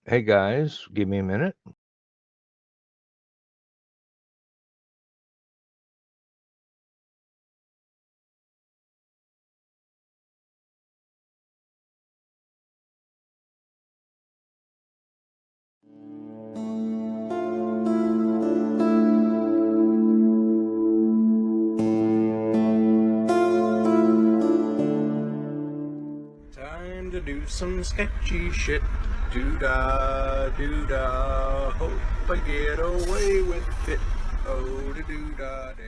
Hey guys, give me a minute. Time to do some sketchy shit. Doo-dah, doo-dah. Hope I get away with it. Oh, da doo-dah day.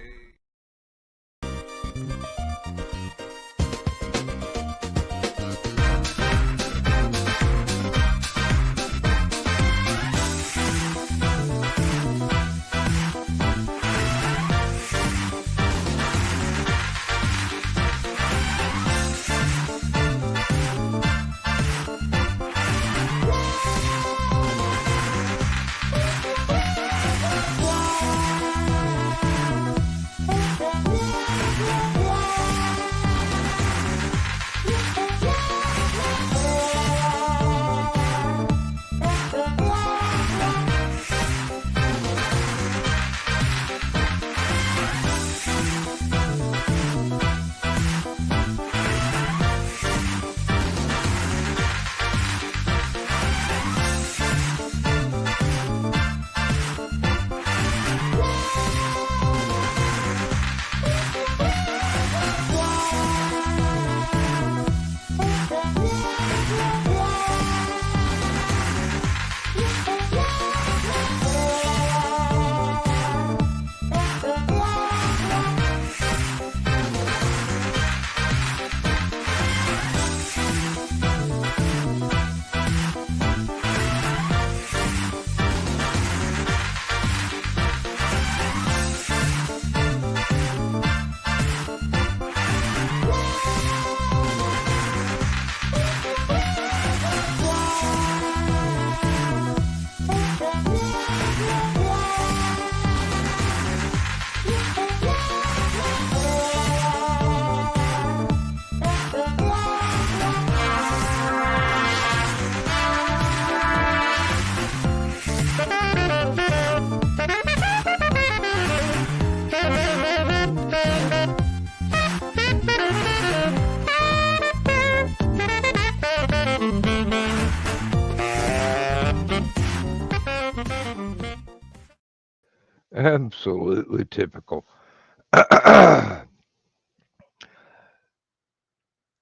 Absolutely typical.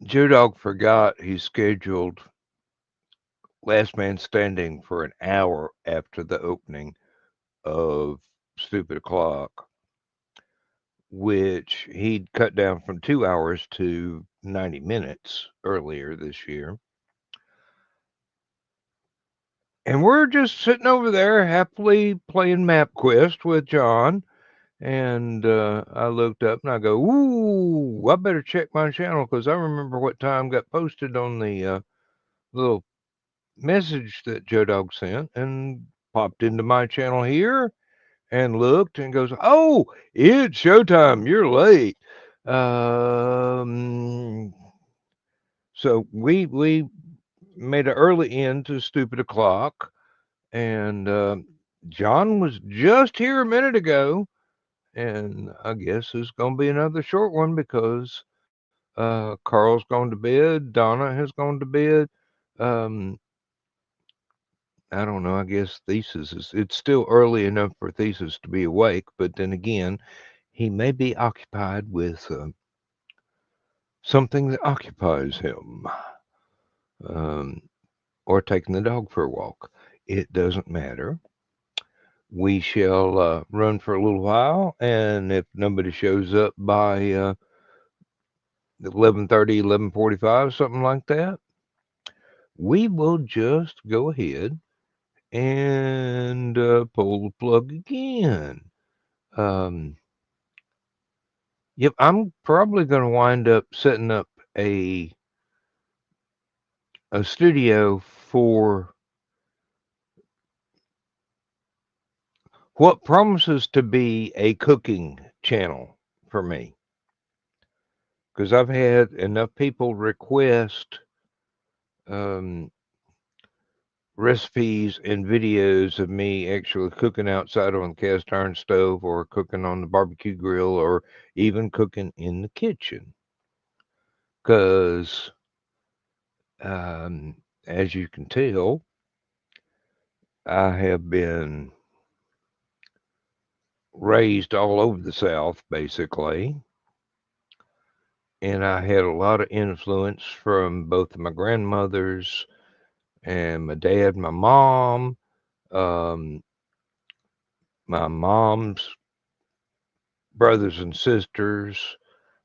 Joe Dog forgot he scheduled Last Man Standing for an hour after the opening of Stupid O'Clock, which he'd cut down from 2 hours to 90 minutes earlier this year. And we're just sitting over there happily playing MapQuest with John. And I looked up and I go, ooh, I better check my channel because I remember what time got posted on the little message that Joe Dog sent, and popped into my channel here and looked and goes, oh, it's showtime. You're late. Um, so we made an early end to Stupid O'Clock, and John was just here a minute ago. And I guess it's going to be another short one because Carl's gone to bed. Donna has gone to bed. Um, I don't know. I guess Thesis it's still early enough for Thesis to be awake, but then again, he may be occupied with something that occupies him, um, or taking the dog for a walk. It doesn't matter. We shall run for a little while, and if nobody shows up by 11:30, 11:45, something like that, we will just go ahead and pull the plug again. Um, yep, I'm probably going to wind up setting up a studio for what promises to be a cooking channel for me, because I've had enough people um, recipes and videos of me actually cooking outside on the cast iron stove or cooking on the barbecue grill or even cooking in the kitchen. Because, um, as you can tell, I have been raised all over the South, basically. And I had a lot of influence from both my grandmothers and my dad, um, my mom's brothers and sisters,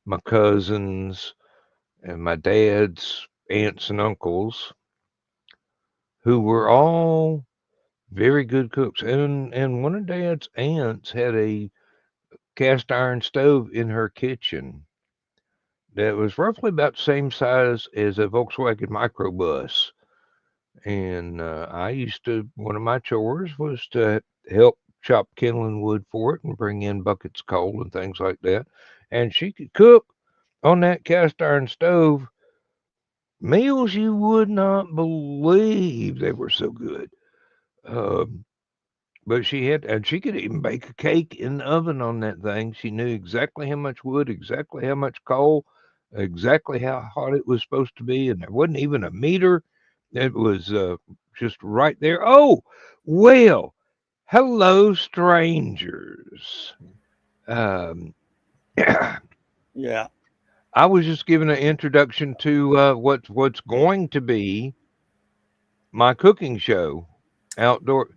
my cousins, and my dad's aunts and uncles, who were all very good cooks. And one of Dad's aunts had a cast iron stove in her kitchen that was roughly about the same size as a Volkswagen microbus. And I used to, one of my chores was to help chop kindling wood for it and bring in buckets of coal and things like that. And she could cook on that cast iron stove meals you would not believe they were so good. Um, but she had, and she could even bake a cake in the oven on that thing. She knew exactly how much wood, exactly how much coal, exactly how hot it was supposed to be, and there wasn't even a meter. It was just right there. Oh, well, hello, strangers. Um, Yeah. I was just giving an introduction to what's going to be my cooking show outdoor,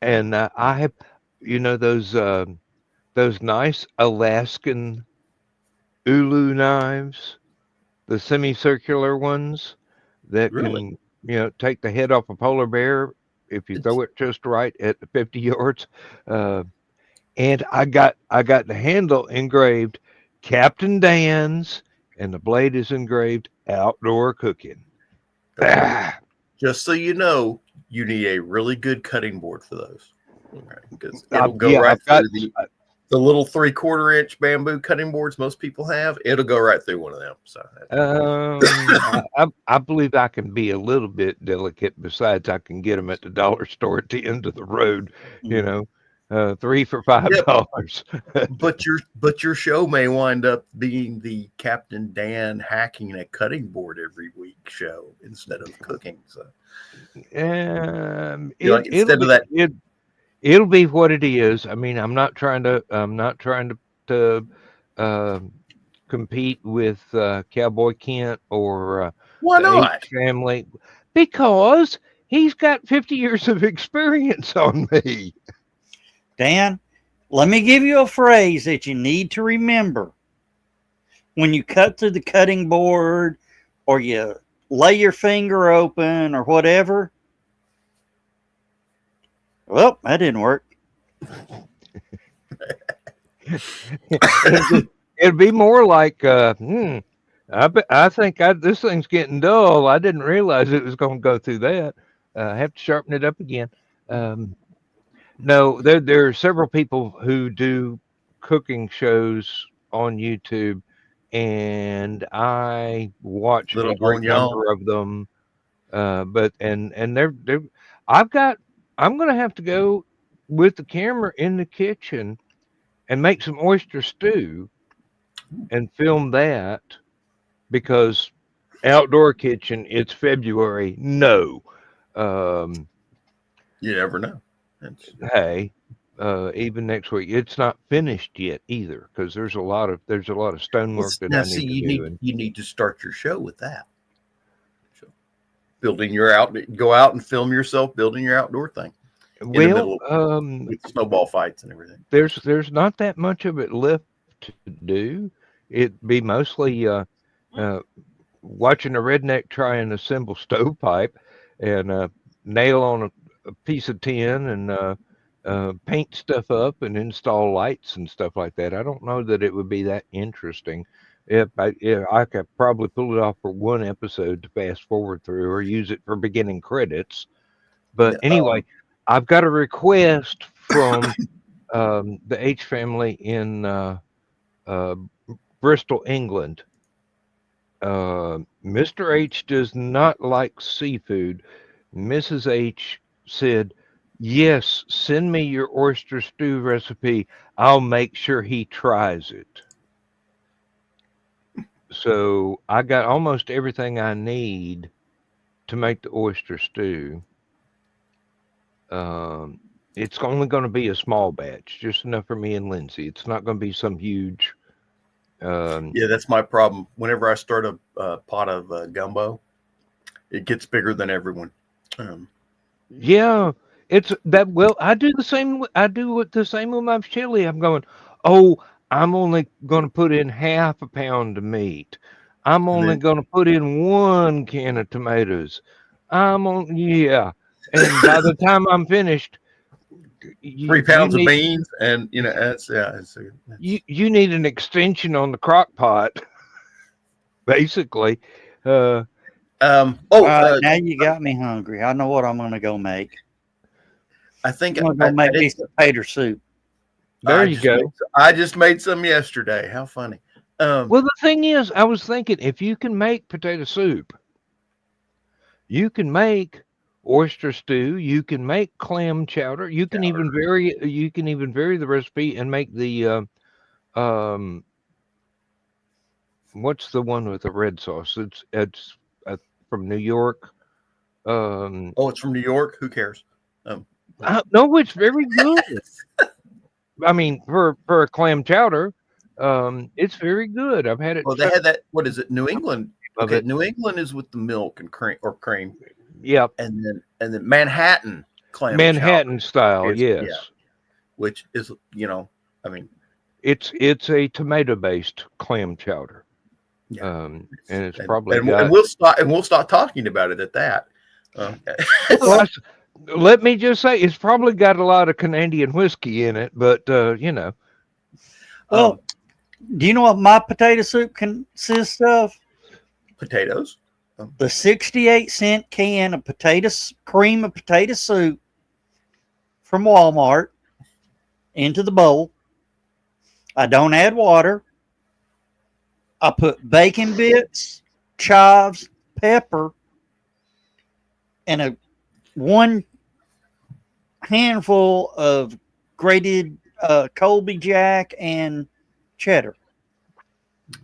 and I have, you know, those nice Alaskan ulu knives, the semicircular ones that Really? can, take the head off a polar bear if you throw it just right at 50 yards. Uh, and I got the handle engraved Captain Dan's, and the blade is engraved outdoor cooking. Okay. Just so you know, you need a really good cutting board for those. Okay. Because it'll go Yeah, right I've got. through the little 3/4 inch bamboo cutting boards most people have. It'll go right through one of them. So I believe I can be a little bit delicate. Besides, I can get them at the dollar store at the end of the road. You Mm. know, three for five Yep. dollars. But your show may wind up being the Captain Dan hacking a cutting board every week show instead of cooking. So you It like it'll instead of be that. it'll be what it is. I mean, I'm not trying to um compete with Cowboy Kent or Why the H not? family because he's got 50 years of experience on me. Dan, let me give you a phrase that you need to remember. When you cut through the cutting board or you lay your finger open or whatever, well, that didn't work. it'll, be, it'll be more like, I think this thing's getting dull. I didn't realize it was going to go through that. I have to sharpen it up again. Um, no, there are several people who do cooking shows on YouTube, and I watch a Little great Gagnon. number of them. But and they're I've got I'm gonna have to go with the camera in the kitchen and make some oyster stew and film that because outdoor kitchen, it's February. No. Um, You never know. That's, hey, even next week, it's not finished yet either because there's a lot of stonework that now, I see, need to you do. need And you need to start your show with that. So, building your out, go out and film yourself building your outdoor thing in the well, middle with snowball fights and everything. there's not that much of it left to do. It'd be mostly uh, watching a redneck try and assemble stovepipe and nail on a piece of tin and paint stuff up and install lights and stuff like that. I don't know that it would be that interesting. If I could probably pull it off for one episode to fast forward through or use it for beginning credits. But Yeah, anyway, I've got a request from the H family in uh, Bristol, England. Mr. H does not like seafood. Mrs. H said, "Yes, send me your oyster stew recipe. I'll make sure he tries it." So I got almost everything I need to make the oyster stew. Um, it's only going to be a small batch, just enough for me and Lindsay. It's not going to be some huge. Um, Yeah, that's my problem. Whenever I start a pot of gumbo, it gets bigger than everyone. Um, yeah, it's that. Well, I do the same. I do it the same with my chili. I'm going. Oh, I'm only going to put in half a pound of meat. I'm and only then going to put in 1 can of tomatoes. I'm on. Yeah, and by the time I'm finished, three you pounds of need beans, and that's you need an extension on the crock pot, basically. Uh, All oh, right, now you got me hungry. I know what I'm going to go make. I think I'm going to I go make did. me some tater soup. there you go. I just made some yesterday. How funny. Well, the thing is, I was thinking if you can make potato soup, you can make oyster stew, you can make clam chowder, you can even vary the recipe and make the um what's the one with the red sauce? It's from New York. Um Oh, it's from New York. Who cares? Um, no, it's very good. I mean, for a clam chowder, it's very good. I've had it well, they several had that. What is it? New England. of Okay, it. New England is with the milk and cream, Yep. and then Manhattan clam chowder Manhattan style, is yes. which is I mean, It's a tomato-based clam chowder. yeah, And it's probably and got we'll stop talking about it at that. Um, well, let me just say it's probably got a lot of Canadian whiskey in it, but Well, do you know what my potato soup consists of? potatoes. The 68-cent can of cream of potato soup from Walmart into the bowl. I don't add water. I put bacon bits, chives, pepper, and one handful of grated Colby Jack and cheddar.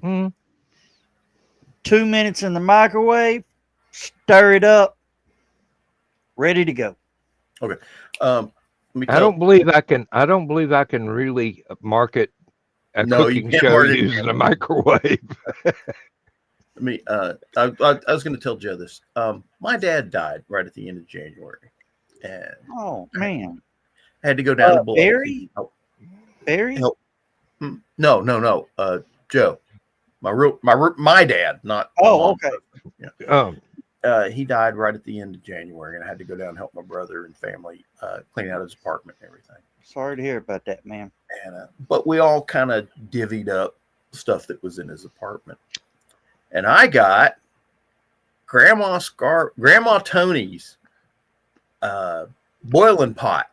mm, 2 minutes in the microwave, stir it up, ready to go. Okay. Let me I tell. don't believe I can. I don't believe I can really market a No, you cooking can't show market it. using a microwave. Let me. I was going to tell Joe this. My dad died right at the end of January, and Oh man, I had to go down to Biloxi. Barry? Barry? Help. No. Joe, my dad, not. my Oh, mom. okay. He died right at the end of January, and I had to go down and help my brother and family clean out his apartment and everything. Sorry to hear about that, man. And but we all kind of divvied up stuff that was in his apartment, and I got Grandma Tony's boiling pot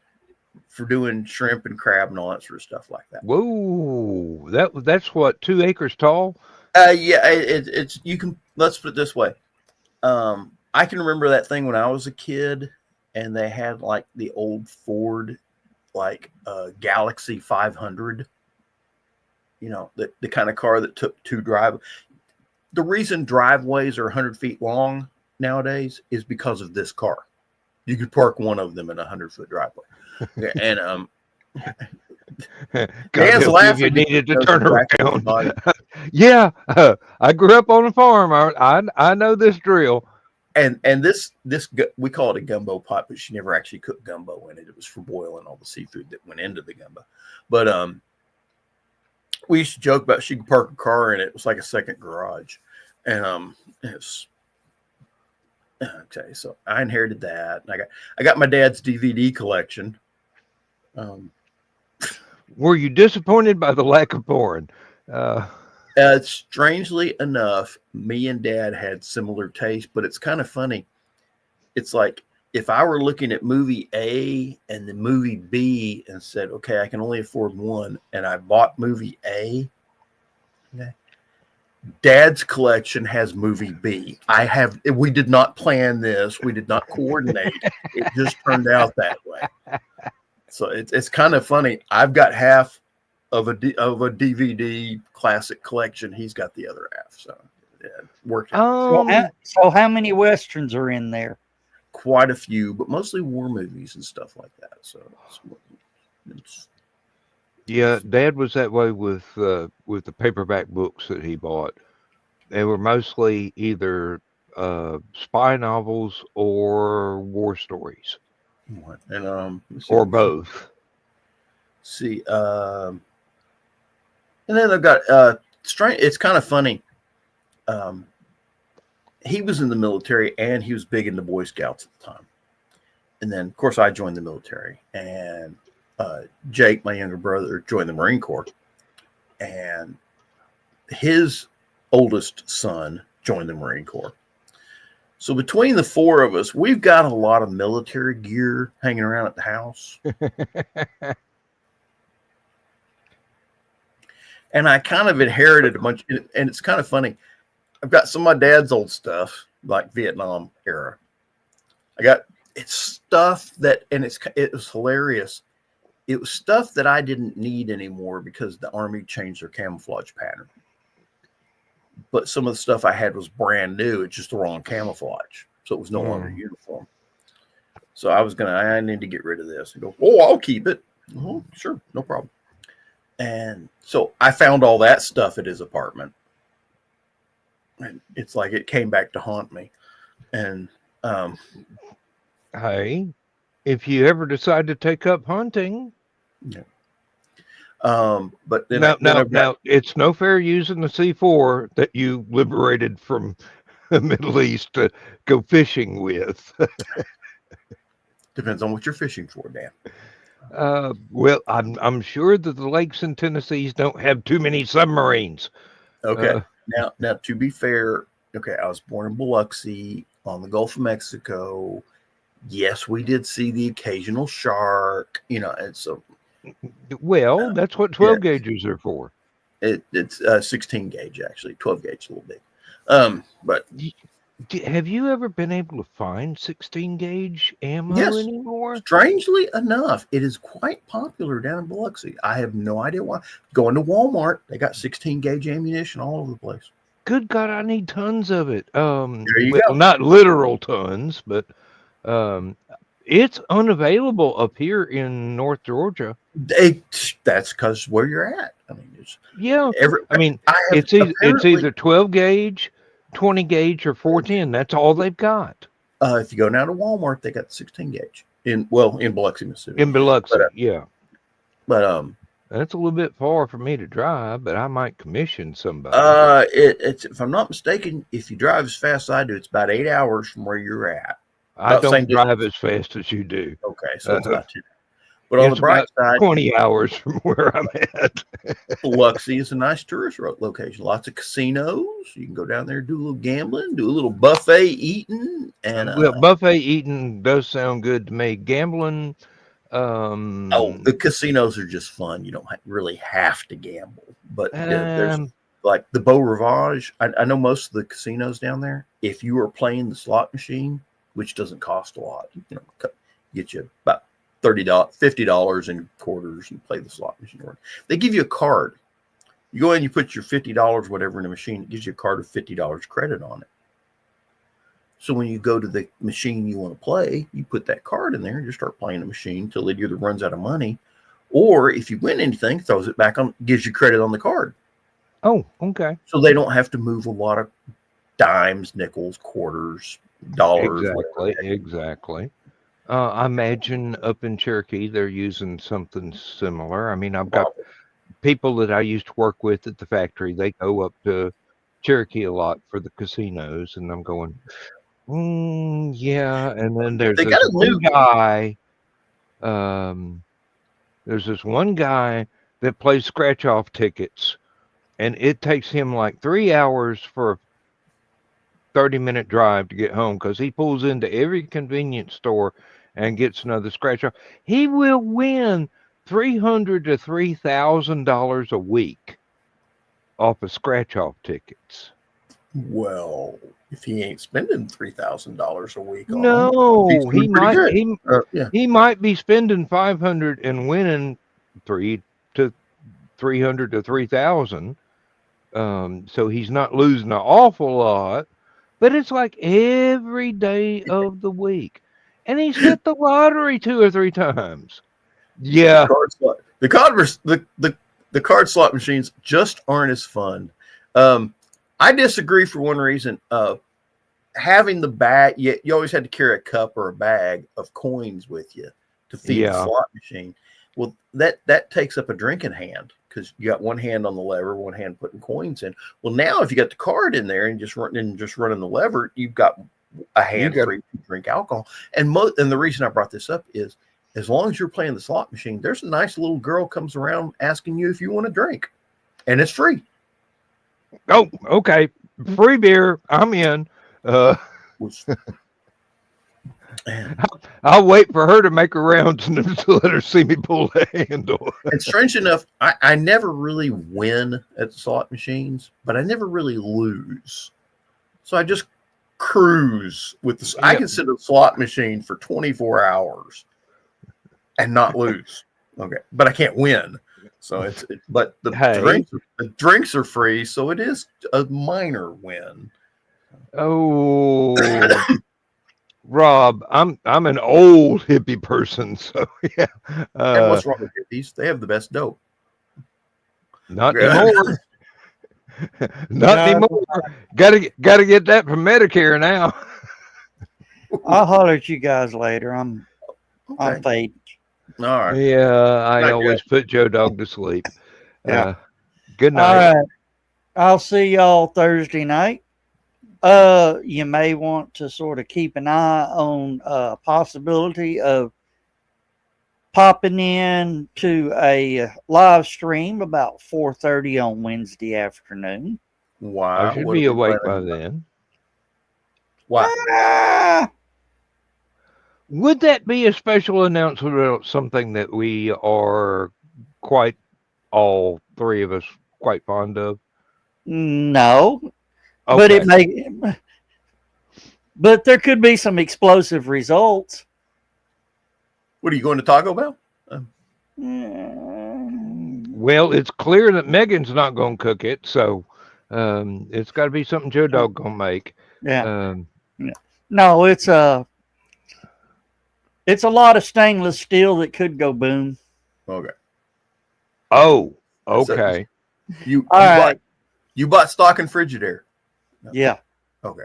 for doing shrimp and crab and all that sort of stuff like that. Whoa, that's what 2 acres tall. Yeah, it's you can. Let's put it this way. I can remember that thing when I was a kid, and they had like the old Ford, like Galaxy 500. You know, the kind of car that took 2 drive. The reason driveways are 100 feet long nowadays is because of this car. You could park one of them in a 100-foot driveway, and Dan's laughing. You needed to Knows turn exactly around. what I'm talking Yeah, I grew up on a farm. I know this drill. and this we call it a gumbo pot, but she never actually cooked gumbo in it. It was for boiling all the seafood that went into the gumbo. But we used to joke about she could park a car in it. It was like a second garage, and it's okay. So I inherited that, and I got my dad's DVD collection. Were you disappointed by the lack of porn? Strangely enough, me and Dad had similar taste, but it's kind of funny. It's like if I were looking at movie A and the movie B and said, okay, I can only afford one, and I bought movie A, okay, Dad's collection has movie B. We did not plan this. We did not coordinate. It just turned out that way. So it's kind of funny. I've got half of a DVD classic collection. He's got the other half. So yeah, it worked out. So how many westerns are in there? Quite a few, but mostly war movies and stuff like that. So Yeah, Dad was that way with the paperback books that he bought. They were mostly either spy novels or war stories, and or both. See, and then I've got strange. It's kind of funny. He was in the military, and he was big into Boy Scouts at the time. And then, of course, I joined the military, and Jake, my younger brother, joined the Marine Corps, and his oldest son joined the Marine Corps. So between the four of us, we've got a lot of military gear hanging around at the house. And I kind of inherited a bunch, and it's kind of funny. I've got some of my dad's old stuff, like Vietnam era. It's stuff that, and it was hilarious. It was stuff that I didn't need anymore because the Army changed their camouflage pattern. But some of the stuff I had was brand new. It's just the wrong camouflage. So it was no longer uniform. So I need to get rid of this. And go, I'll keep it. Oh, sure, no problem. And so I found all that stuff at his apartment. And it's like it came back to haunt me. And hey, if you ever decide to take up hunting, yeah. But then now it's no fair using the C4 that you liberated from the Middle East to go fishing with. Depends on what you're fishing for, Dan. Well, I'm sure that the lakes in Tennessee don't have too many submarines. Okay. Now to be fair, okay, I was born in Biloxi on the Gulf of Mexico. Yes, we did see the occasional shark, and so. Well, that's what 12 gauges are for. It's 16 gauge actually, 12 gauge a little big. But have you ever been able to find 16 gauge ammo anymore? Strangely enough, it is quite popular down in Biloxi. I have no idea why. Going to Walmart, they got 16 gauge ammunition all over the place. Good God, I need tons of it. There you go. Not literal tons, but it's unavailable up here in North Georgia. That's because where you're at. I mean, it's either 12 gauge, 20 gauge, or 410. That's all they've got. If you go down to Walmart, they got 16 gauge in Biloxi, Mississippi. In Biloxi, yeah. But that's a little bit far for me to drive, but I might commission somebody. It's if I'm not mistaken, if you drive as fast as I do, it's about 8 hours from where you're at. I don't drive as fast as you do. Okay, so it's not too. But on the bright side, 20 hours from where I'm at. Biloxi is a nice tourist location. Lots of casinos. You can go down there, do a little gambling, do a little buffet eating, and buffet eating does sound good to me. Gambling. The casinos are just fun. You don't really have to gamble, but there's like the Beau Rivage. I know most of the casinos down there. If you are playing the slot machine, which doesn't cost a lot, get you about $50 in quarters and play the slot machine. They give you a card. You go in, you put your $50 whatever in the machine. It gives you a card of $50 credit on it. So when you go to the machine you want to play, you put that card in there and just start playing the machine until it either runs out of money, or if you win anything, throws it back on, gives you credit on the card. Oh, okay. So they don't have to move a lot of dimes, nickels, quarters, dollars. Exactly. I imagine up in Cherokee they're using something similar. I mean, I've got people that I used to work with at the factory. They go up to Cherokee a lot for the casinos, and I'm going, yeah. And then there's this one guy. There's this one guy that plays scratch-off tickets, and it takes him like 3 hours for a 30-minute drive to get home because he pulls into every convenience store and gets another scratch-off. He will win $300 to $3,000 a week. off of scratch-off tickets. Well, if he ain't spending $3,000 a week on them, he's No, doing pretty good. Yeah. he might be spending 500 and winning 300 to 3,000. So he's not losing an awful lot, but it's like every day of the week, and he's hit the lottery 2 or 3 times. Yeah, The card slot machines just aren't as fun. I disagree for one reason. Having the bag, you always had to carry a cup or a bag of coins with you to feed the slot machine. Well, that takes up a drinking hand because you got one hand on the lever, one hand putting coins in. Well, now if you got the card in there and just running the lever, you've got a hand free to drink alcohol. And the reason I brought this up is, as long as you're playing the slot machine, there's a nice little girl comes around asking you if you want a drink, and it's free. Oh, okay. Free beer. I'm in. I'll wait for her to make her rounds and to let her see me pull the handle. And strange enough, I never really win at the slot machines, but I never really lose. So I just cruise with this. I can sit at a slot machine for 24 hours and not lose. Okay. But I can't win. So but the drinks are free, so it is a minor win. Oh, Rob, I'm an old hippie person, so yeah. And what's wrong with hippies? They have the best dope. Not anymore. Not anymore. Gotta get that from Medicare now. I'll holler at you guys later. I'm fading. All right. Yeah, I always put Joe Dog to sleep. Yeah. Good night. All right. I'll see y'all Thursday night. You may want to sort of keep an eye on possibility of popping in to a live stream about 4:30 on Wednesday afternoon. Wow. I should be awake by then. Wow. Would that be a special announcement about something that we are all 3 of us quite fond of? No. Okay. But there could be some explosive results. What are you going to Taco Bell? Well, it's clear that Megan's not going to cook it, so it's got to be something Joe Dog going to make. Yeah. No, it's a lot of stainless steel that could go boom. Okay. Oh, okay. You bought stock in Frigidaire. No. Yeah. Okay.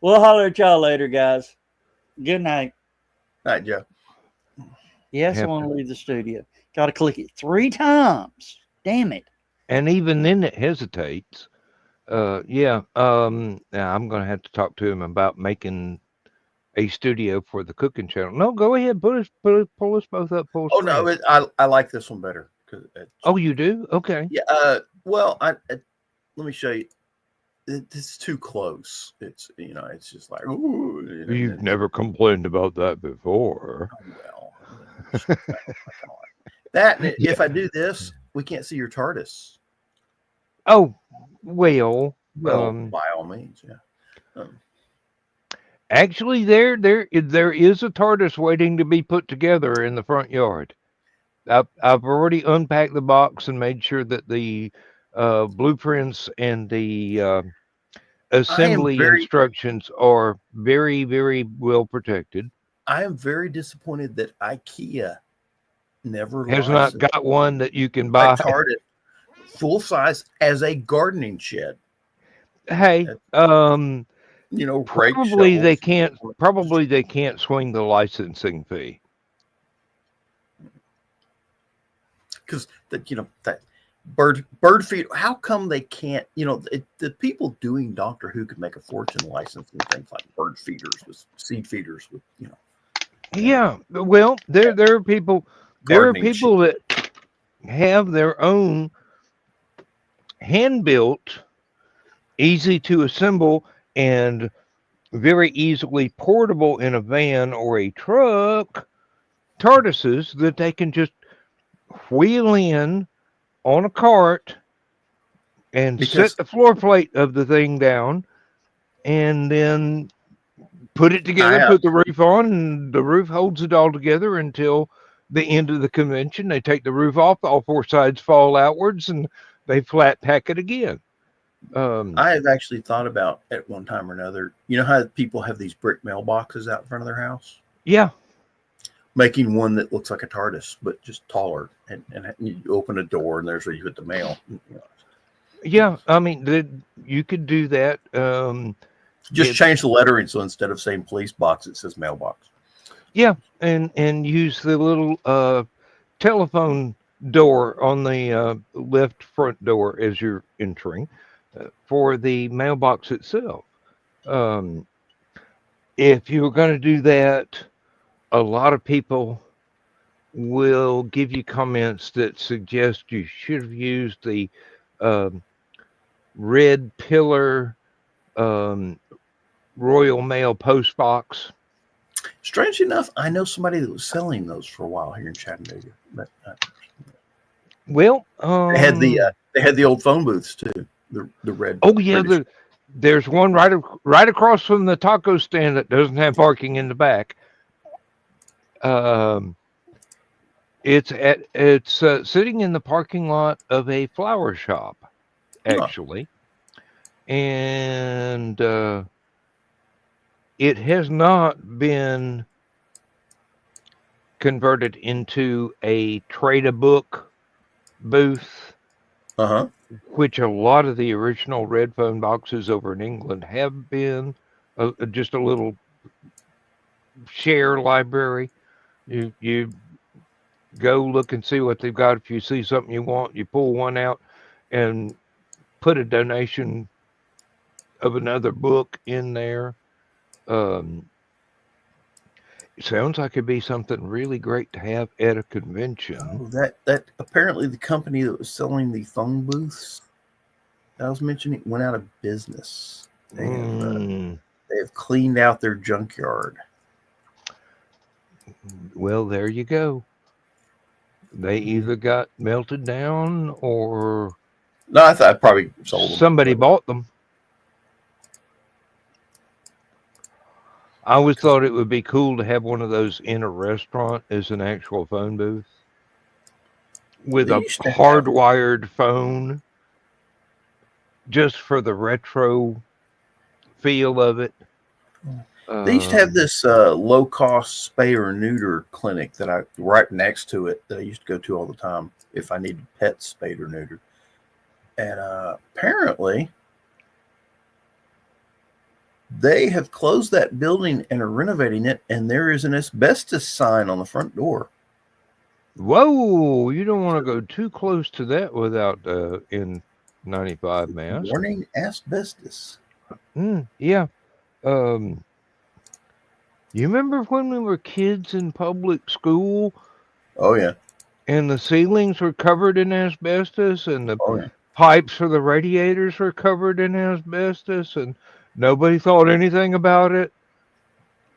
We'll holler at y'all later, guys. Good night. Night, Joe. Yes, I want to leave the studio. Got to click it 3 times. Damn it. And even then it hesitates. I'm going to have to talk to him about making a studio for the cooking channel. No, go ahead. Pull us both up. No, I like this one better. Oh, you do? Okay. Yeah. Well, let me show you. It's too close. It's just like, ooh. You've never complained about that before. Well, that if I do this, we can't see your TARDIS. Oh, well, by all means, yeah. Actually, there is a TARDIS waiting to be put together in the front yard. I've already unpacked the box and made sure that the blueprints and the assembly instructions are very, very well protected. I am very disappointed that IKEA never has not got one that you can buy. TARDIS full size as a gardening shed. Hey, probably shovels. they can't. Probably they can't swing the licensing fee. Because that bird feed. How come they can't? The people doing Doctor Who could make a fortune licensing things like bird feeders with seed feeders with Yeah, well, there are people. There are people that have their own hand-built, easy to assemble, and very easily portable in a van or a truck TARDISes that they can just wheel in on a cart and set Because the floor plate of the thing down, and then put it together, I put the roof on, and the roof holds it all together until the end of the convention. They take the roof off, all four sides fall outwards, and they flat pack it again. I have actually thought about at one time or another. You know how people have these brick mailboxes out in front of their house, Yeah, making one that looks like a TARDIS but just taller, and you open a door and there's where you put the mail. You know, yeah. I mean, you could do that. just It, change the lettering so instead of saying police box, it says mailbox. yeah, and use the little telephone door on the left front door as you're entering for the mailbox itself. Um, if you're going to do that, a lot of people will give you comments that suggest you should have used the um, red pillar um, Royal Mail post box. Strange enough, I know somebody that was selling those for a while here in Chattanooga. But Well, they had the old phone booths too. The red. oh yeah, British. there's one right across from the taco stand that doesn't have parking in the back. Um, it's sitting in the parking lot of a flower shop, actually, and it has not been converted into a trade-a-book booth, which a lot of the original red phone boxes over in England have been. Just a little share library. You go look and see what they've got. If you see something you want, you pull one out and put a donation of another book in there. It sounds like it'd be something really great to have at a convention. Oh, that apparently the company that was selling the phone booths that I was mentioning went out of business. They have cleaned out their junkyard. Well, there you go. They either got melted down or No, I thought I probably sold them. Somebody bought them. I always thought it would be cool to have one of those in a restaurant as an actual phone booth with a hardwired phone just for the retro feel of it. They used to have this low-cost spay or neuter clinic that I right next to it that I used to go to all the time if I needed pets spayed or neutered. And apparently, they have closed that building and are renovating it, and there is an asbestos sign on the front door. Whoa! You don't want to go too close to that without N95 mask. Warning asbestos. Yeah. You remember when we were kids in public school? Oh, yeah. And the ceilings were covered in asbestos, and the pipes for the radiators were covered in asbestos, and nobody thought anything about it.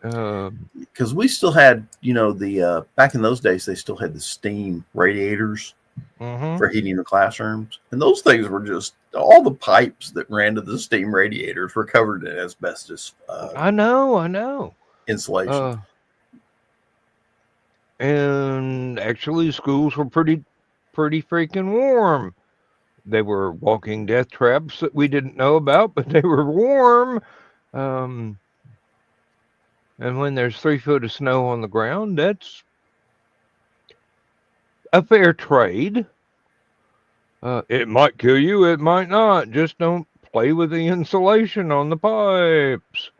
Because we still had, the back in those days, they still had the steam radiators for heating the classrooms. And those things were just, all the pipes that ran to the steam radiators were covered in asbestos. I know. Insulation. And actually, schools were pretty freaking warm. They were walking death traps that we didn't know about, but they were warm. And when there's 3 foot of snow on the ground, that's a fair trade. It might kill you, it might not. Just don't play with the insulation on the pipes.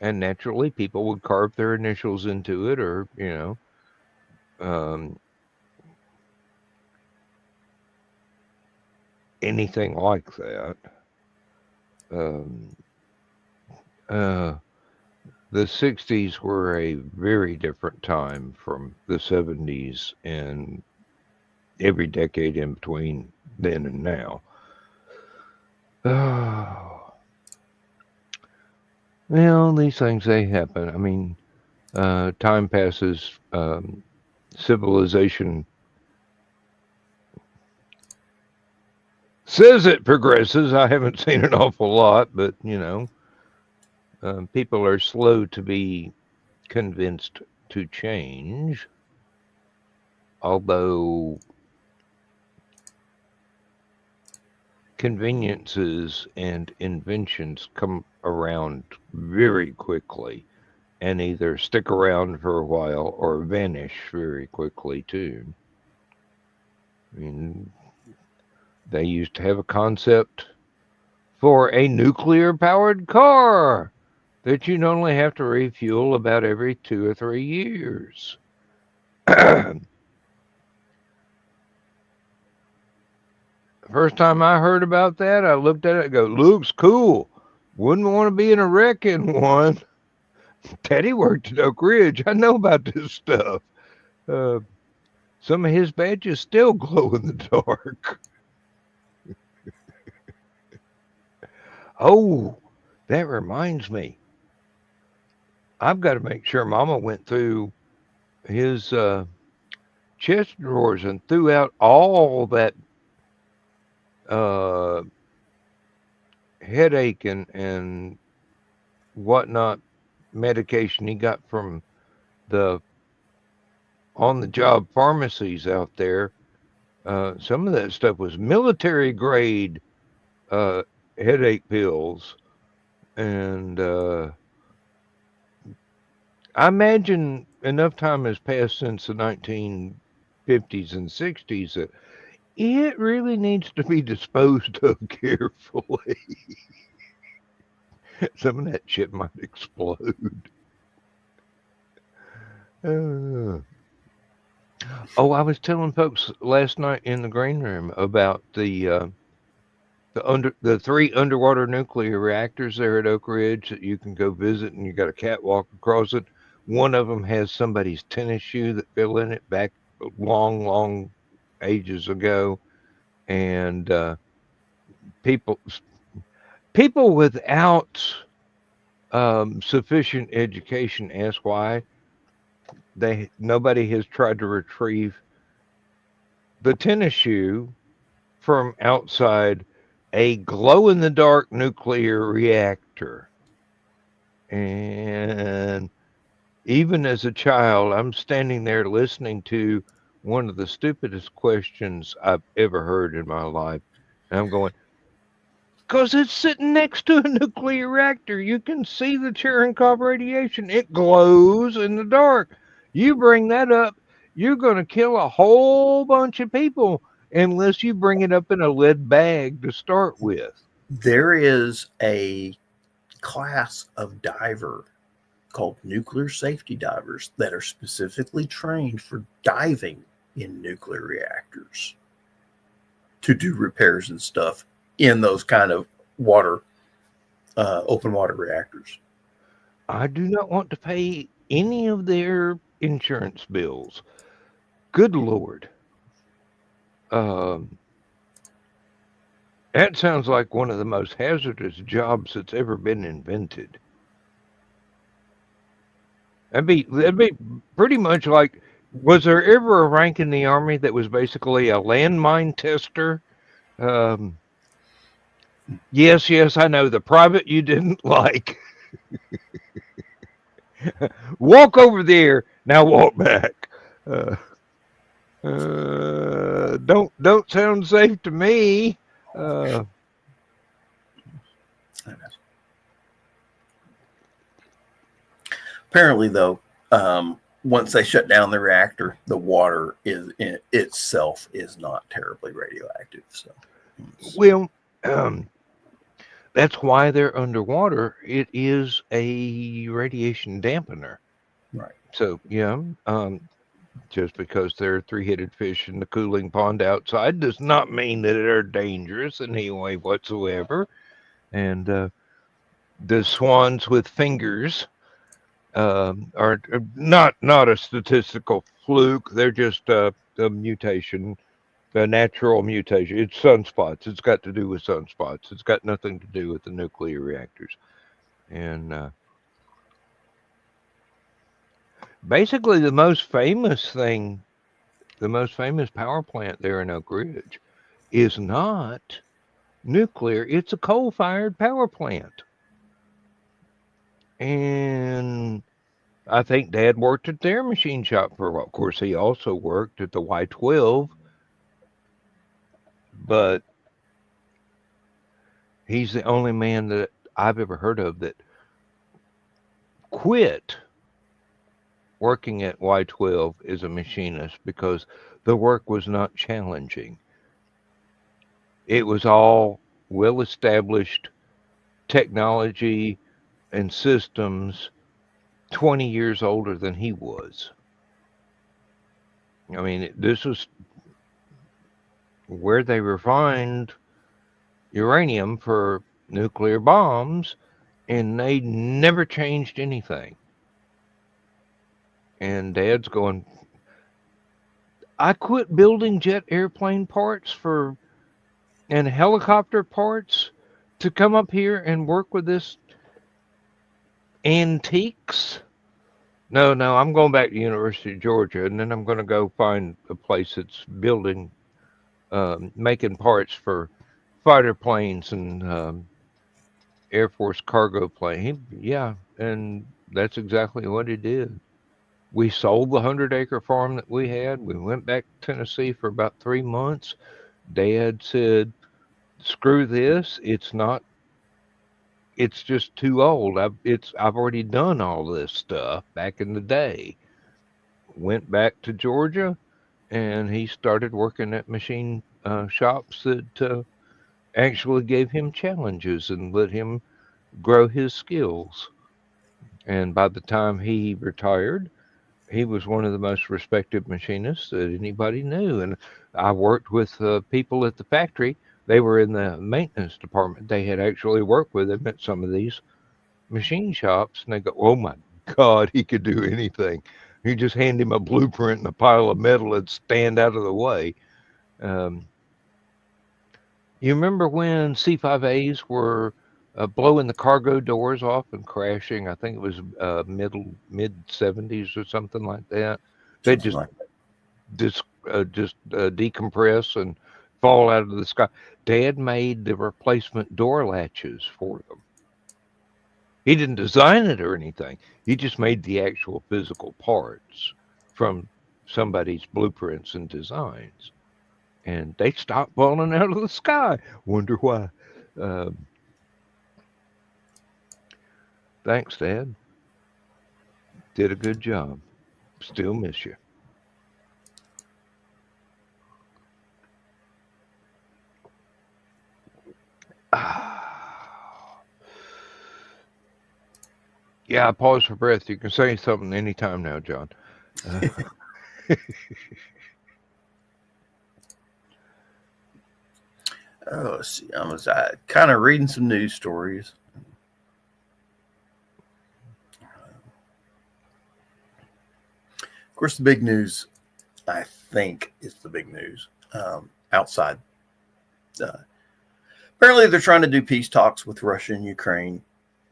And naturally, people would carve their initials into it, or anything like that. The 60s were a very different time from the 70s and every decade in between then and now. Well, these things, they happen. I mean, time passes, civilization Says it progresses. I haven't seen an awful lot, but people are slow to be convinced to change. Although conveniences and inventions come around very quickly and either stick around for a while or vanish very quickly too. I mean, they used to have a concept for a nuclear powered car that you'd only have to refuel about every 2 or 3 years. First time I heard about that, I looked at it and go, looks cool. Wouldn't want to be in a wreck in one. Teddy worked at Oak Ridge. I know about this stuff. Uh, some of his badges still glow in the dark. Oh, that reminds me. I've got to make sure Mama went through his chest drawers and threw out all that uh, headache and whatnot medication he got from the on the job pharmacies out there. Some of that stuff was military grade uh, headache pills. And I imagine enough time has passed since the 1950s and 60s that it really needs to be disposed of carefully. Some of that shit might explode. Uh, I was telling folks last night in the green room about the 3 underwater nuclear reactors there at Oak Ridge that you can go visit, and you got a catwalk across it. One of them has somebody's tennis shoe that fell in it back long ages ago, and people without sufficient education ask why nobody has tried to retrieve the tennis shoe from outside a glow-in-the-dark nuclear reactor. And even as a child, I'm standing there listening to one of the stupidest questions I've ever heard in my life. And I'm going, because it's sitting next to a nuclear reactor. You can see the Cherenkov radiation. It glows in the dark. You bring that up, you're going to kill a whole bunch of people unless you bring it up in a lead bag to start with. There is a class of diver called nuclear safety divers that are specifically trained for diving in nuclear reactors to do repairs and stuff in those kind of water, open water reactors. I do not want to pay any of their insurance bills. Good Lord. That sounds like one of the most hazardous jobs that's ever been invented. That'd be pretty much like, was there ever a rank in the Army that was basically a landmine tester? Yes, I know. The private you didn't like. Walk over there. Now walk back. Don't sound safe to me. Apparently, though, once they shut down the reactor, the water itself is not terribly radioactive. So, well, that's why they're underwater. It is a radiation dampener. Right. So, yeah, just because they're 3-headed fish in the cooling pond outside does not mean that they're dangerous in any way whatsoever. And the swans with fingers are not a statistical fluke. They're just a mutation. A natural mutation. It's sunspots. It's got to do with sunspots. It's got nothing to do with the nuclear reactors. And basically, the most famous power plant there in Oak Ridge is not nuclear. It's a coal-fired power plant. And I think Dad worked at their machine shop for a while. Of course, he also worked at the Y12, but he's the only man that I've ever heard of that quit working at Y12 as a machinist because the work was not challenging. It was all well established technology and systems 20 years older than he was. I mean, this was where they refined uranium for nuclear bombs, and they never changed anything. And Dad's going, I quit building jet airplane parts for and helicopter parts to come up here and work with this antiques. No, I'm going back to University of Georgia, and then I'm going to go find a place that's building, making parts for fighter planes and Air Force cargo plane. Yeah, and that's exactly what he did. We sold the 100-acre farm that we had. We went back to Tennessee for about 3 months. Dad said, "Screw this. It's not. It's just too old. I've already done all this stuff back in the day." Went back to Georgia, and he started working at machine shops that actually gave him challenges and let him grow his skills. And by the time he retired, he was one of the most respected machinists that anybody knew. And I worked with people at the factory. They were in the maintenance department. They had actually worked with him at some of these machine shops, and they go, "Oh my God, he could do anything." You just hand him a blueprint and a pile of metal and stand out of the way. Um, you remember when C5As were blowing the cargo doors off and crashing? I think it was mid 70s or something like that. They Something just like decompress and fall out of the sky. Dad made the replacement door latches for them. He didn't design it or anything. He just made the actual physical parts from somebody's blueprints and designs. And they stopped falling out of the sky. Wonder why. Um, Thanks, Dad. Did a good job. Still miss you. Yeah, I pause for breath. You can say something anytime now, John. Uh, Oh, let's see. I was kind of reading some news stories. Of course, the big news, I think, is the big news outside. Apparently, they're trying to do peace talks with Russia and Ukraine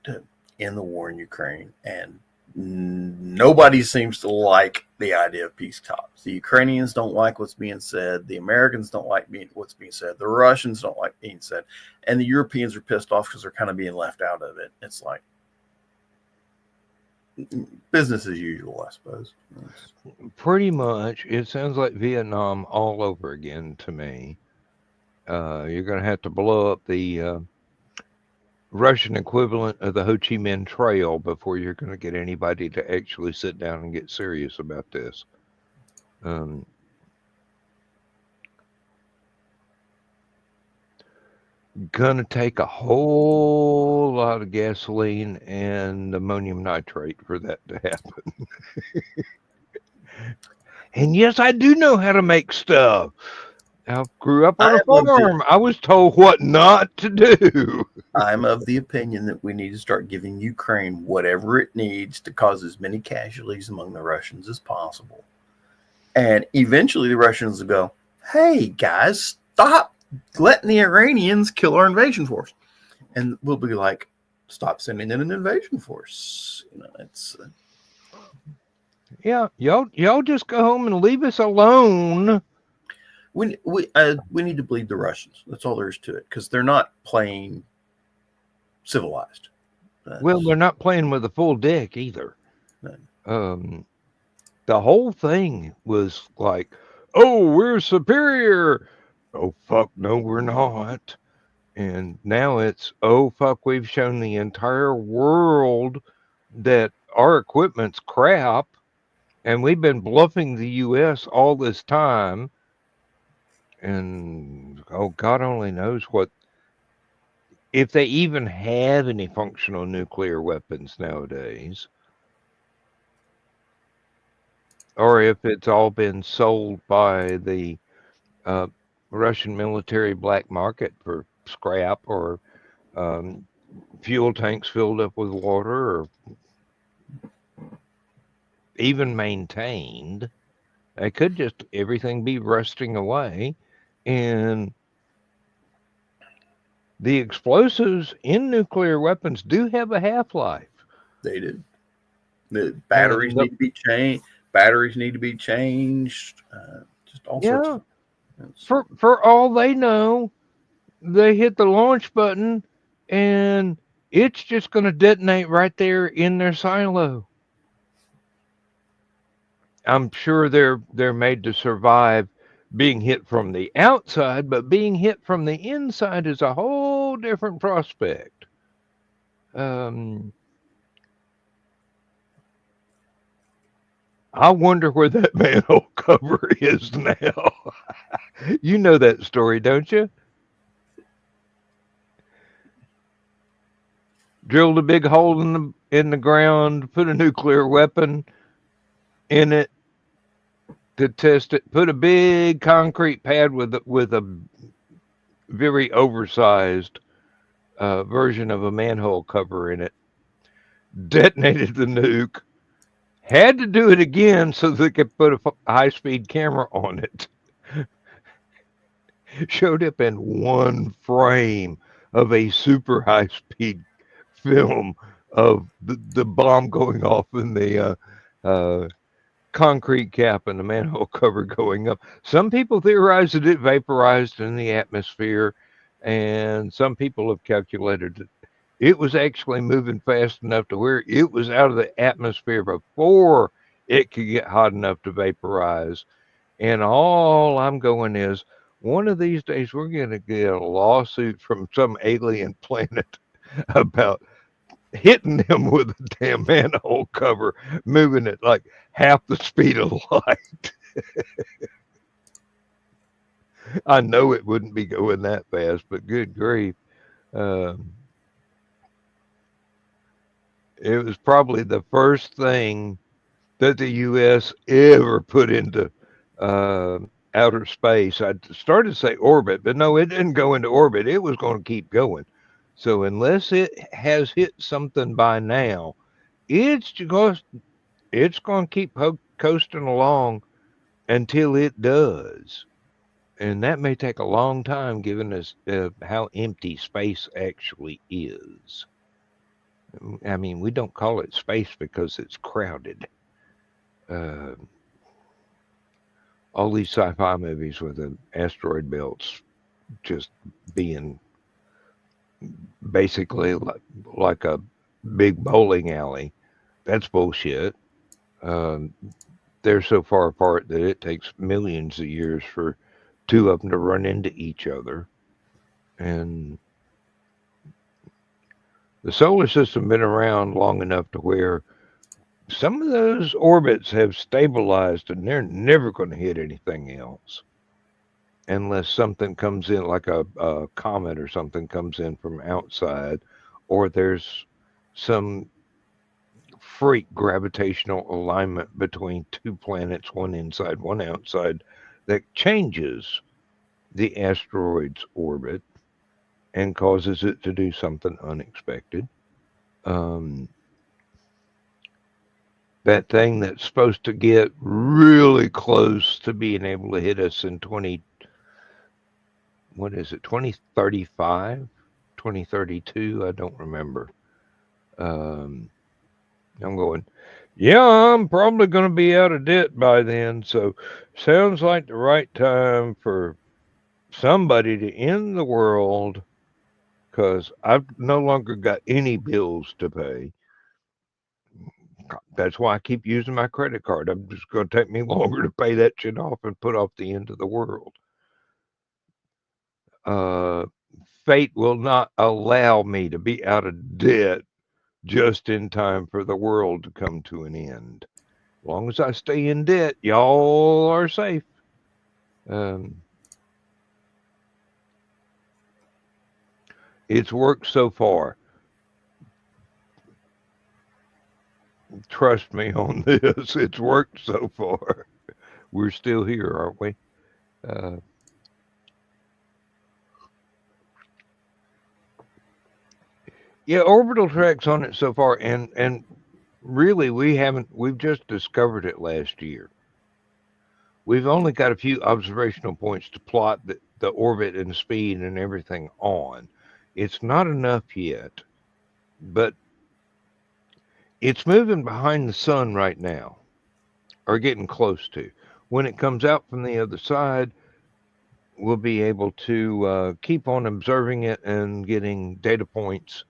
to end the war in Ukraine, and nobody seems to like the idea of peace talks. The Ukrainians don't like what's being said. The Americans don't like what's being said. The Russians don't like being said. And the Europeans are pissed off because they're kind of being left out of it. It's like business as usual, I suppose. Pretty much. It sounds like Vietnam all over again to me. You're going to have to blow up the Russian equivalent of the Ho Chi Minh Trail before you're going to get anybody to actually sit down and get serious about this. Gonna take a whole lot of gasoline and ammonium nitrate for that to happen. And yes, I do know how to make stuff. I grew up on a farm. I was told what not to do. I'm of the opinion that we need to start giving Ukraine whatever it needs to cause as many casualties among the Russians as possible. And eventually the Russians will go, "Hey, guys, stop letting the Iranians kill our invasion force." And we'll be like, "Stop sending in an invasion force." You know, it's... Yeah, y'all just go home and leave us alone. We need to bleed the Russians. That's all there is to it, because they're not playing civilized. Well, they're not playing with a full deck either. No. The whole thing was like, oh, we're superior. Oh, fuck, no, we're not. And now it's, oh, fuck, we've shown the entire world that our equipment's crap. And we've been bluffing the U.S. all this time. And, oh, God only knows what, if they even have any functional nuclear weapons nowadays. Or if it's all been sold by the Russian military black market for scrap, or fuel tanks filled up with water, or even maintained. It could just everything be rusting away. And the explosives in nuclear weapons do have a half-life. They do. The batteries need to be changed. Batteries need to be changed. Just all sorts of things. For all they know, they hit the launch button and it's just going to detonate right there in their silo. I'm sure they're made to survive being hit from the outside, but being hit from the inside is a whole different prospect. I wonder where that manhole cover is now. You know that story, don't you? Drilled a big hole in the ground, put a nuclear weapon in it to test it. Put a big concrete pad with a very oversized version of a manhole cover in it. Detonated the nuke. Had to do it again so they could put a high-speed camera on it. Showed up in one frame of a super high-speed film of the bomb going off in the concrete cap and the manhole cover going up. Some people theorize that it vaporized in the atmosphere, and some people have calculated that it was actually moving fast enough to where it was out of the atmosphere before it could get hot enough to vaporize. And all I'm going is, one of these days we're going to get a lawsuit from some alien planet about hitting them with a damn manhole cover, moving it like half the speed of light. I know it wouldn't be going that fast, but good grief. It was probably the first thing that the U.S. ever put into outer space. I started to say orbit, but no, it didn't go into orbit. It was going to keep going. So unless it has hit something by now, it's going to keep coasting along until it does. And that may take a long time, given us how empty space actually is. I mean, we don't call it space because it's crowded. All these sci-fi movies with the asteroid belts just being basically like a big bowling alley, that's bullshit. They're so far apart that it takes millions of years for two of them to run into each other. And the solar system been around long enough to where some of those orbits have stabilized and they're never going to hit anything else unless something comes in, like a comet or something comes in from outside, or there's some freak gravitational alignment between two planets, one inside, one outside, that changes the asteroid's orbit and causes it to do something unexpected. That thing that's supposed to get really close to being able to hit us in 2035, 2032? I don't remember. I'm going Yeah, I'm probably going to be out of debt by then. So, sounds like the right time for somebody to end the world because I've no longer got any bills to pay. That's why I keep using my credit card. I'm just going to take me longer to pay that shit off and put off the end of the world. Uh, Fate will not allow me to be out of debt just in time for the world to come to an end. As long as I stay in debt, y'all are safe. Um, it's worked so far. Trust me on this. It's worked so far. We're still here, aren't we? Uh, yeah, orbital track's on it so far, and really we haven't. We've just discovered it last year. We've only got a few observational points to plot the orbit and speed and everything on. It's not enough yet, but it's moving behind the sun right now, or getting close to. When it comes out from the other side, we'll be able to keep on observing it and getting data points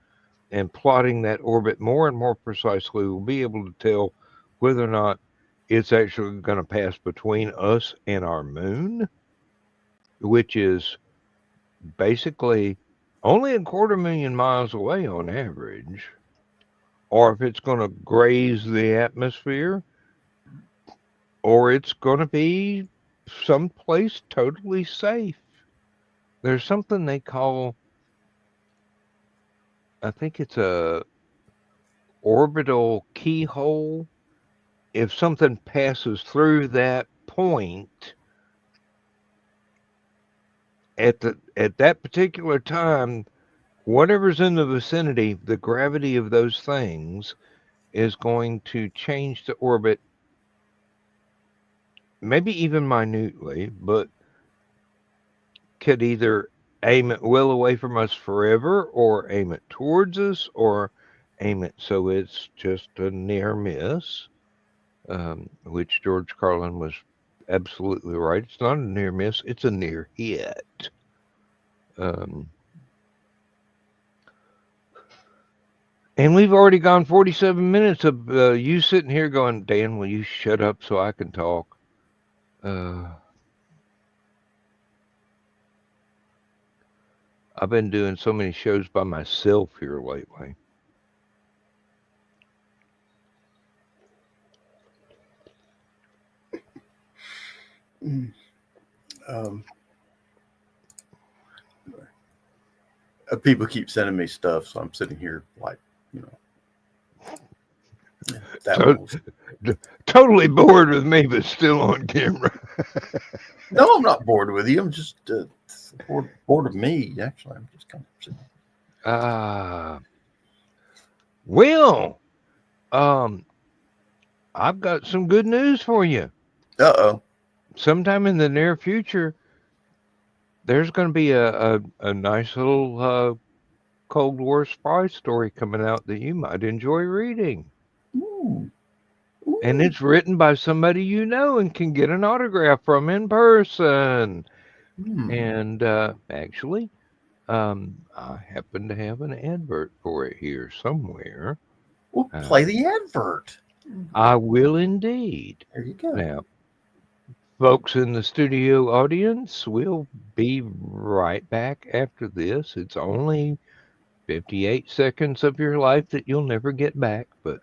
and plotting that orbit more and more precisely. We'll be able to tell whether or not it's actually going to pass between us and our moon, which is basically only 250,000 miles away on average, or if it's going to graze the atmosphere, or it's going to be someplace totally safe. There's something they call, I think it's a orbital keyhole. If something passes through that point at that particular time, whatever's in the vicinity, the gravity of those things is going to change the orbit, maybe even minutely, but could either aim it well away from us forever or aim it towards us or aim it so it's just a near miss, which George Carlin was absolutely right. It's not a near miss, it's a near hit. And we've already gone 47 minutes of you sitting here going, Dan, will you shut up so I can talk? I've been doing so many shows by myself here lately. People keep sending me stuff, so I'm sitting here like, totally bored with me, but still on camera. No, I'm not bored with you. I'm just bored of me. Actually, I'm just kind of sitting. Well, I've got some good news for you. Uh-oh. Sometime in the near future, there's going to be a nice little Cold War spy story coming out that you might enjoy reading. Ooh. Ooh. And it's written by somebody you know and can get an autograph from in person. And actually, I happen to have an advert for it here somewhere. Well, play the advert. I will indeed. There you go. Now, folks in the studio audience, we'll be right back after this. It's only 58 seconds of your life that you'll never get back, but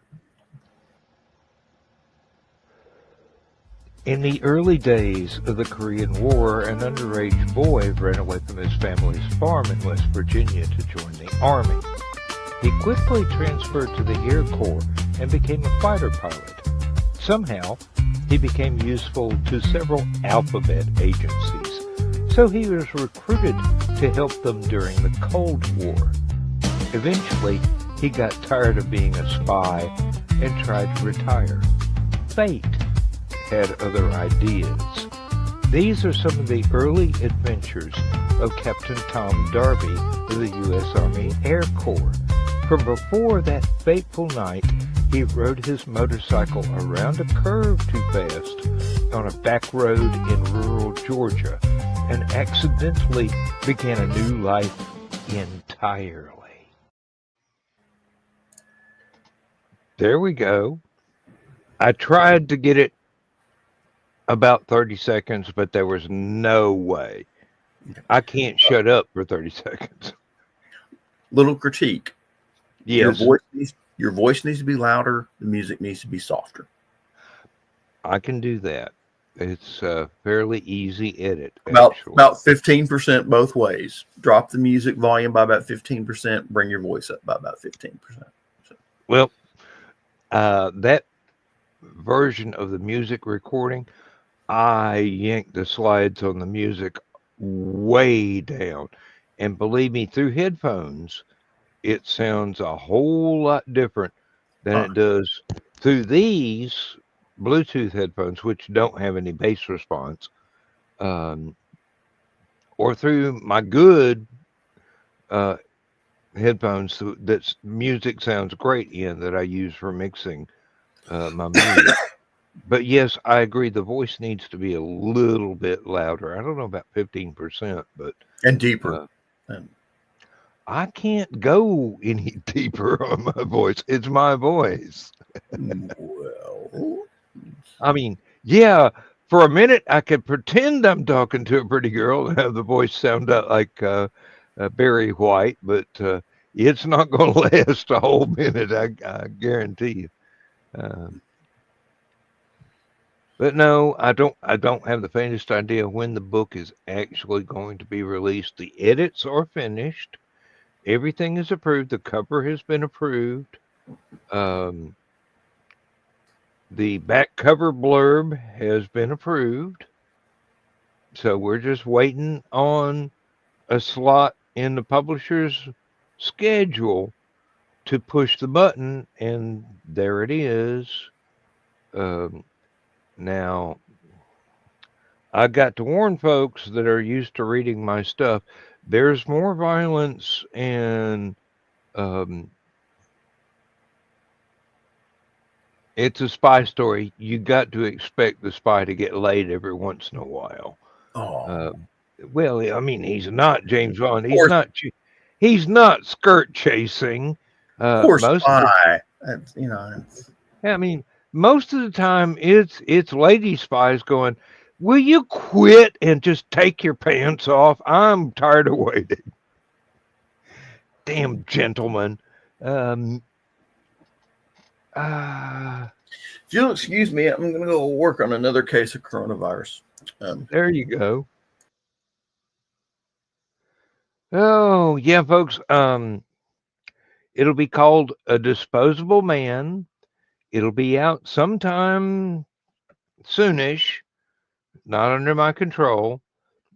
in the early days of the Korean War, an underage boy ran away from his family's farm in West Virginia to join the Army. He quickly transferred to the Air Corps and became a fighter pilot. Somehow, he became useful to several alphabet agencies, so he was recruited to help them during the Cold War. Eventually, he got tired of being a spy and tried to retire. Fate had other ideas. These are some of the early adventures of Captain Tom Darby of the U.S. Army Air Corps. From before that fateful night He rode his motorcycle around a curve too fast on a back road in rural Georgia and accidentally began a new life entirely. There we go. I tried to get it about 30 seconds, but there was no way. I can't shut up for 30 seconds. Little critique. Yes, Your voice needs to be louder. The music needs to be softer. I can do that. It's a fairly easy edit, About actually. about 15% both ways. Drop the music volume by about 15%. Bring your voice up by about 15%. So. Well, that version of the music recording, I yanked the slides on the music way down. And believe me, through headphones, it sounds a whole lot different than it does through these Bluetooth headphones, which don't have any bass response, or through my good headphones that music sounds great in that I use for mixing my music. But yes, I agree. The voice needs to be a little bit louder. I don't know about 15%, but And deeper. I can't go any deeper on my voice. It's my voice. Well, I mean, yeah, for a minute I could pretend I'm talking to a pretty girl and have the voice sound like Barry White, but it's not going to last a whole minute. I guarantee you. But no, I don't have the faintest idea when the book is actually going to be released. The edits are finished. Everything is approved. The cover has been approved. The back cover blurb has been approved. So we're just waiting on a slot in the publisher's schedule to push the button, and there it is. Now, I got to warn folks that are used to reading my stuff. There's more violence and it's a spy story. You got to expect the spy to get laid every once in a while. Well, I mean, he's not James Bond. He's not skirt chasing. poor Most spy. I mean, most of the time it's lady spies going, "Will you quit and just take your pants off? I'm tired of waiting." Damn gentlemen. If you'll excuse me, I'm going to go work on another case of coronavirus. There you go. Oh, yeah, folks. It'll be called A Disposable Man. It'll be out sometime soonish, not under my control.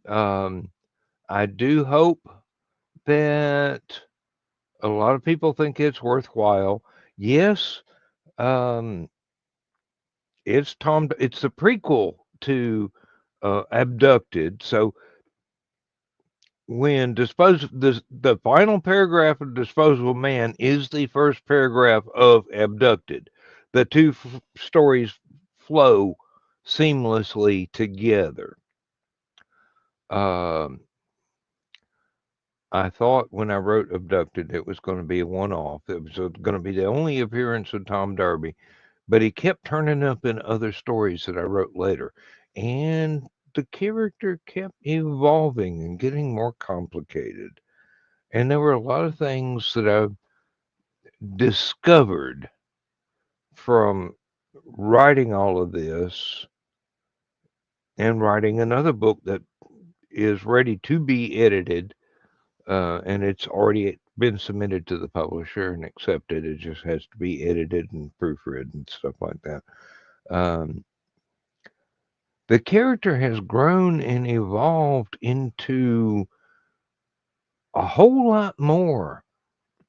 I do hope that a lot of people think it's worthwhile. Yes, it's the prequel to Abducted. So when the final paragraph of Disposable Man is the first paragraph of Abducted, the two stories flow seamlessly together. I thought when I wrote Abducted it was going to be a one-off. It was going to be the only appearance of Tom Darby, but he kept turning up in other stories that I wrote later, and the character kept evolving and getting more complicated. And there were a lot of things that I discovered from writing all of this and writing another book that is ready to be edited, and it's already been submitted to the publisher and accepted. It just has to be edited and proofread and stuff like that. The character has grown and evolved into a whole lot more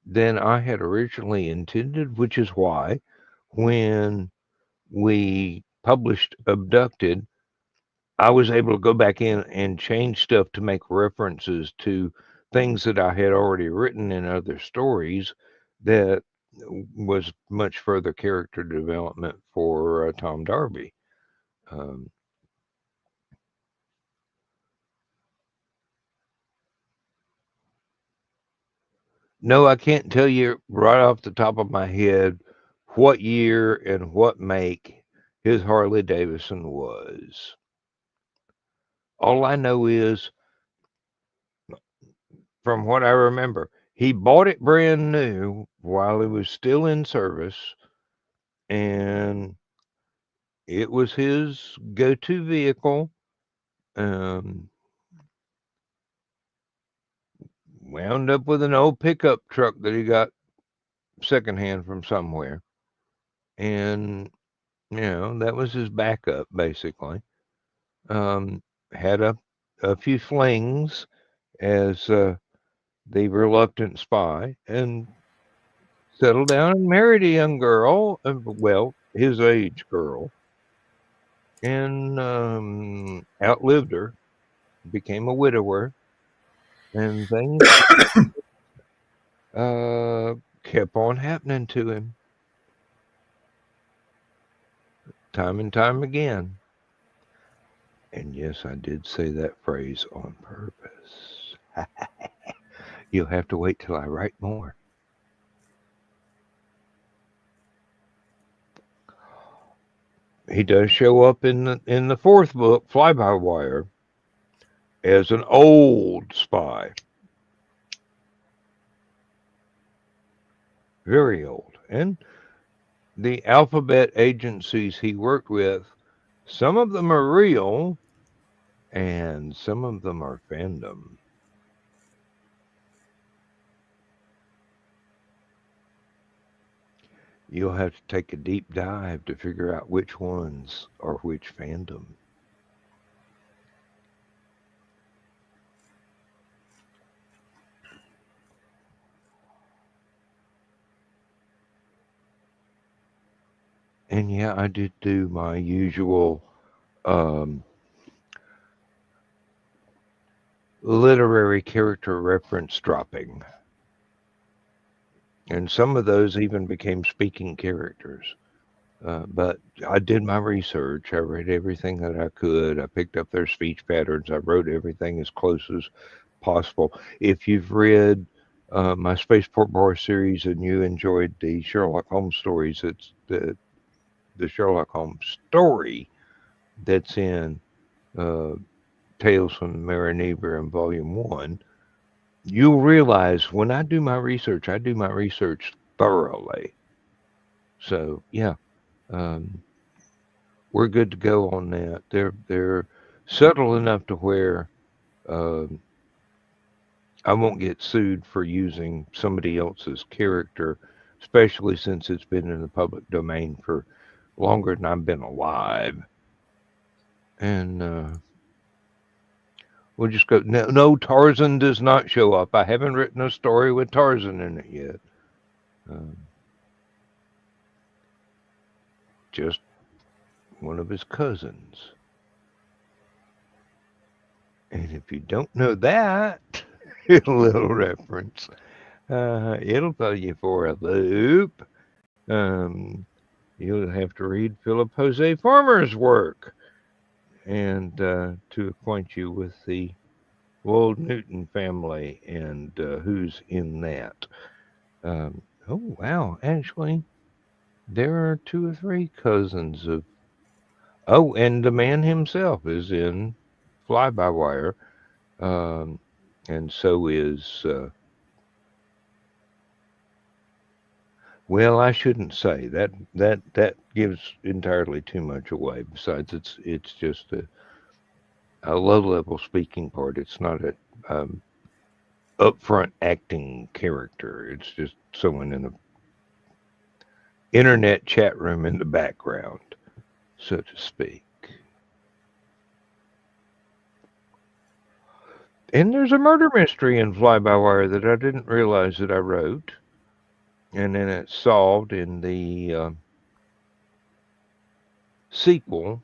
than I had originally intended, which is why when we published Abducted, I was able to go back in and change stuff to make references to things that I had already written in other stories that was much further character development for Tom Darby. Um, no, I can't tell you right off the top of my head what year and what make his Harley Davidson was. All I know is, from what I remember, he bought it brand new while it was still in service, and it was his go-to vehicle. Um, Wound up with an old pickup truck that he got secondhand from somewhere, and that was his backup basically. Um, had a few flings as the reluctant spy, and settled down and married a young girl, well, his age girl, and outlived her, became a widower, and things uh, kept on happening to him time and time again. And yes, I did say that phrase on purpose. You'll have to wait till I write more. He does show up in the fourth book, Fly by Wire, as an old spy. Very old. And the alphabet agencies he worked with, some of them are real and some of them are fandom. You'll have to take a deep dive to figure out which ones are which fandom. And yeah, I did do my usual literary character reference dropping. And some of those even became speaking characters. But I did my research. I read everything that I could. I picked up their speech patterns. I wrote everything as close as possible. If you've read my Spaceport Boy series and you enjoyed the Sherlock Holmes stories, it's the Sherlock Holmes story that's in Tales from the Marinevere in Volume 1. You'll realize when I do my research, I do my research thoroughly. So, yeah. We're good to go on that. They're subtle enough to where I won't get sued for using somebody else's character, especially since it's been in the public domain for longer than I've been alive. And we'll just go. No, Tarzan does not show up. I haven't written a story with Tarzan in it yet. Just one of his cousins. And if you don't know that, a little reference, it'll throw you for a loop. You'll have to read Philip Jose Farmer's work and to acquaint you with the Wold Newton family and who's in that. Oh, wow. Actually, there are 2 or 3 cousins of. Oh, and the man himself is in Fly by Wire. And so is. Well, I shouldn't say that. That gives entirely too much away. Besides, it's just a low level speaking part. It's not a upfront acting character. It's just someone in the internet chat room in the background, so to speak. And there's a murder mystery in Fly by Wire that I didn't realize that I wrote, and then it's solved in the sequel.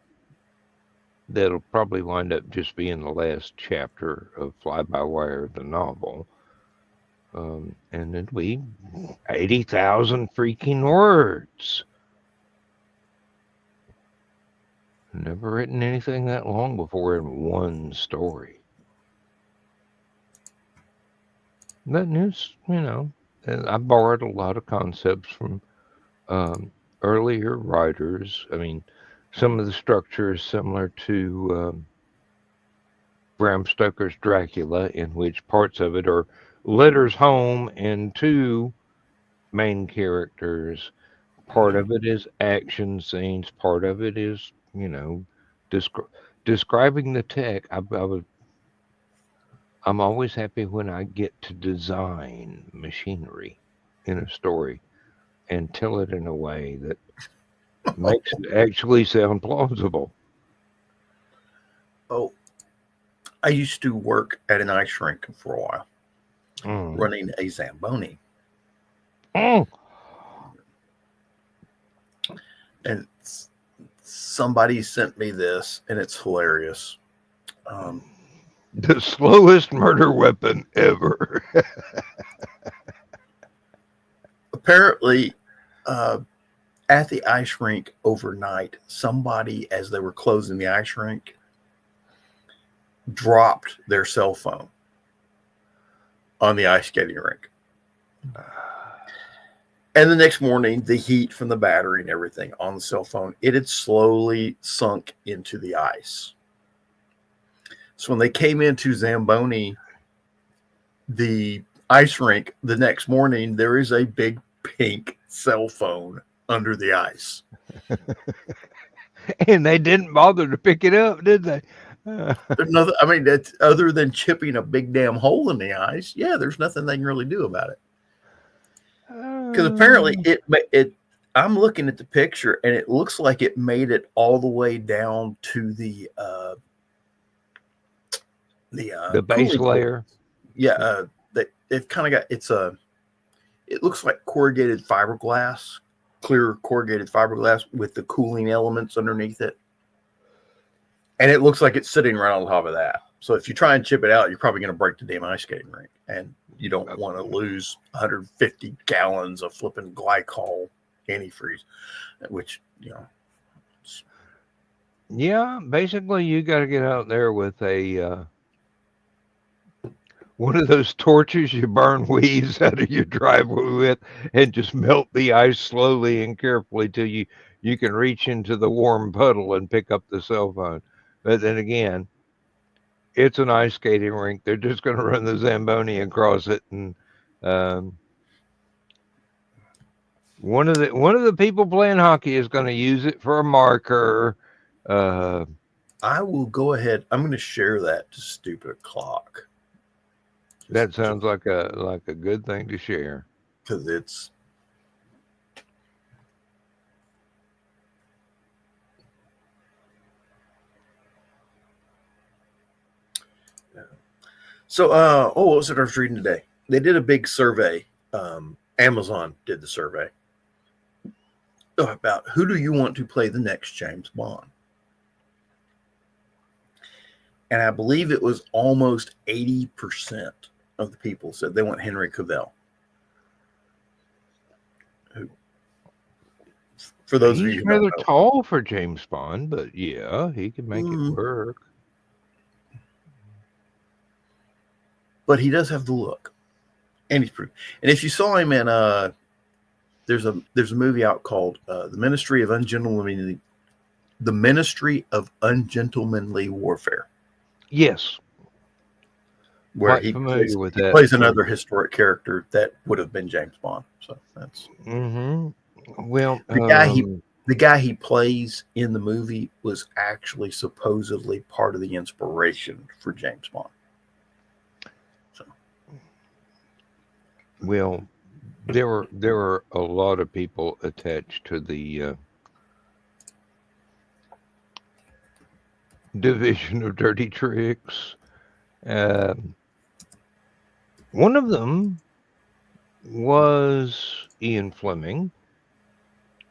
That'll probably wind up just being the last chapter of Fly by Wire, the novel. And it'd be 80,000 freaking words. Never written anything that long before in one story. That news, and I borrowed a lot of concepts from earlier writers. I mean, some of the structure is similar to Bram Stoker's Dracula, in which parts of it are letters home and to main characters. Part of it is action scenes. Part of it is, descri- describing the tech. I'm always happy when I get to design machinery in a story and tell it in a way that makes it actually sound plausible. Oh, I used to work at an ice rink for a while, Mm. running a Zamboni. Mm. And somebody sent me this, and it's hilarious. The slowest murder weapon ever. Apparently, at the ice rink overnight, somebody, as they were closing the ice rink, dropped their cell phone on the ice skating rink. And the next morning, the heat from the battery and everything on the cell phone, it had slowly sunk into the ice. So when they came into Zamboni, the ice rink, the next morning, there is a big pink cell phone under the ice. And they didn't bother to pick it up, did they? There's nothing, I mean, that's, other than chipping a big damn hole in the ice, yeah, there's nothing they can really do about it. Because apparently I'm looking at the picture and it looks like it made it all the way down to the base cooling layer. Yeah, they've kind of got it looks like corrugated fiberglass, clear corrugated fiberglass with the cooling elements underneath it. And it looks like it's sitting right on top of that. So if you try and chip it out, you're probably going to break the damn ice skating rink. And you don't want to lose 150 gallons of flipping glycol antifreeze, which, Yeah, basically you got to get out there with a one of those torches you burn weeds out of your driveway with, and just melt the ice slowly and carefully till you can reach into the warm puddle and pick up the cell phone. But then again, it's an ice skating rink. They're just going to run the Zamboni across it, and one of the people playing hockey is going to use it for a marker. I will go ahead. I'm going to share that to Stupid O'Clock. That sounds like a good thing to share. Because it's so what was it I was reading today? They did a big survey. Amazon did the survey about who do you want to play the next James Bond. And I believe it was almost 80% of the people said they want Henry Cavill. For those of you He's who don't rather know, tall for James Bond, but yeah, he can make it work. But he does have the look, and he's pretty. And if you saw him in there's a movie out called The Ministry of Ungentlemanly Warfare. Yes, Where quite he familiar with that. plays another historic character that would have been James Bond. So that's well, the guy he plays in the movie was actually supposedly part of the inspiration for James Bond. So, well, there were a lot of people attached to the division of dirty tricks. One of them was Ian Fleming.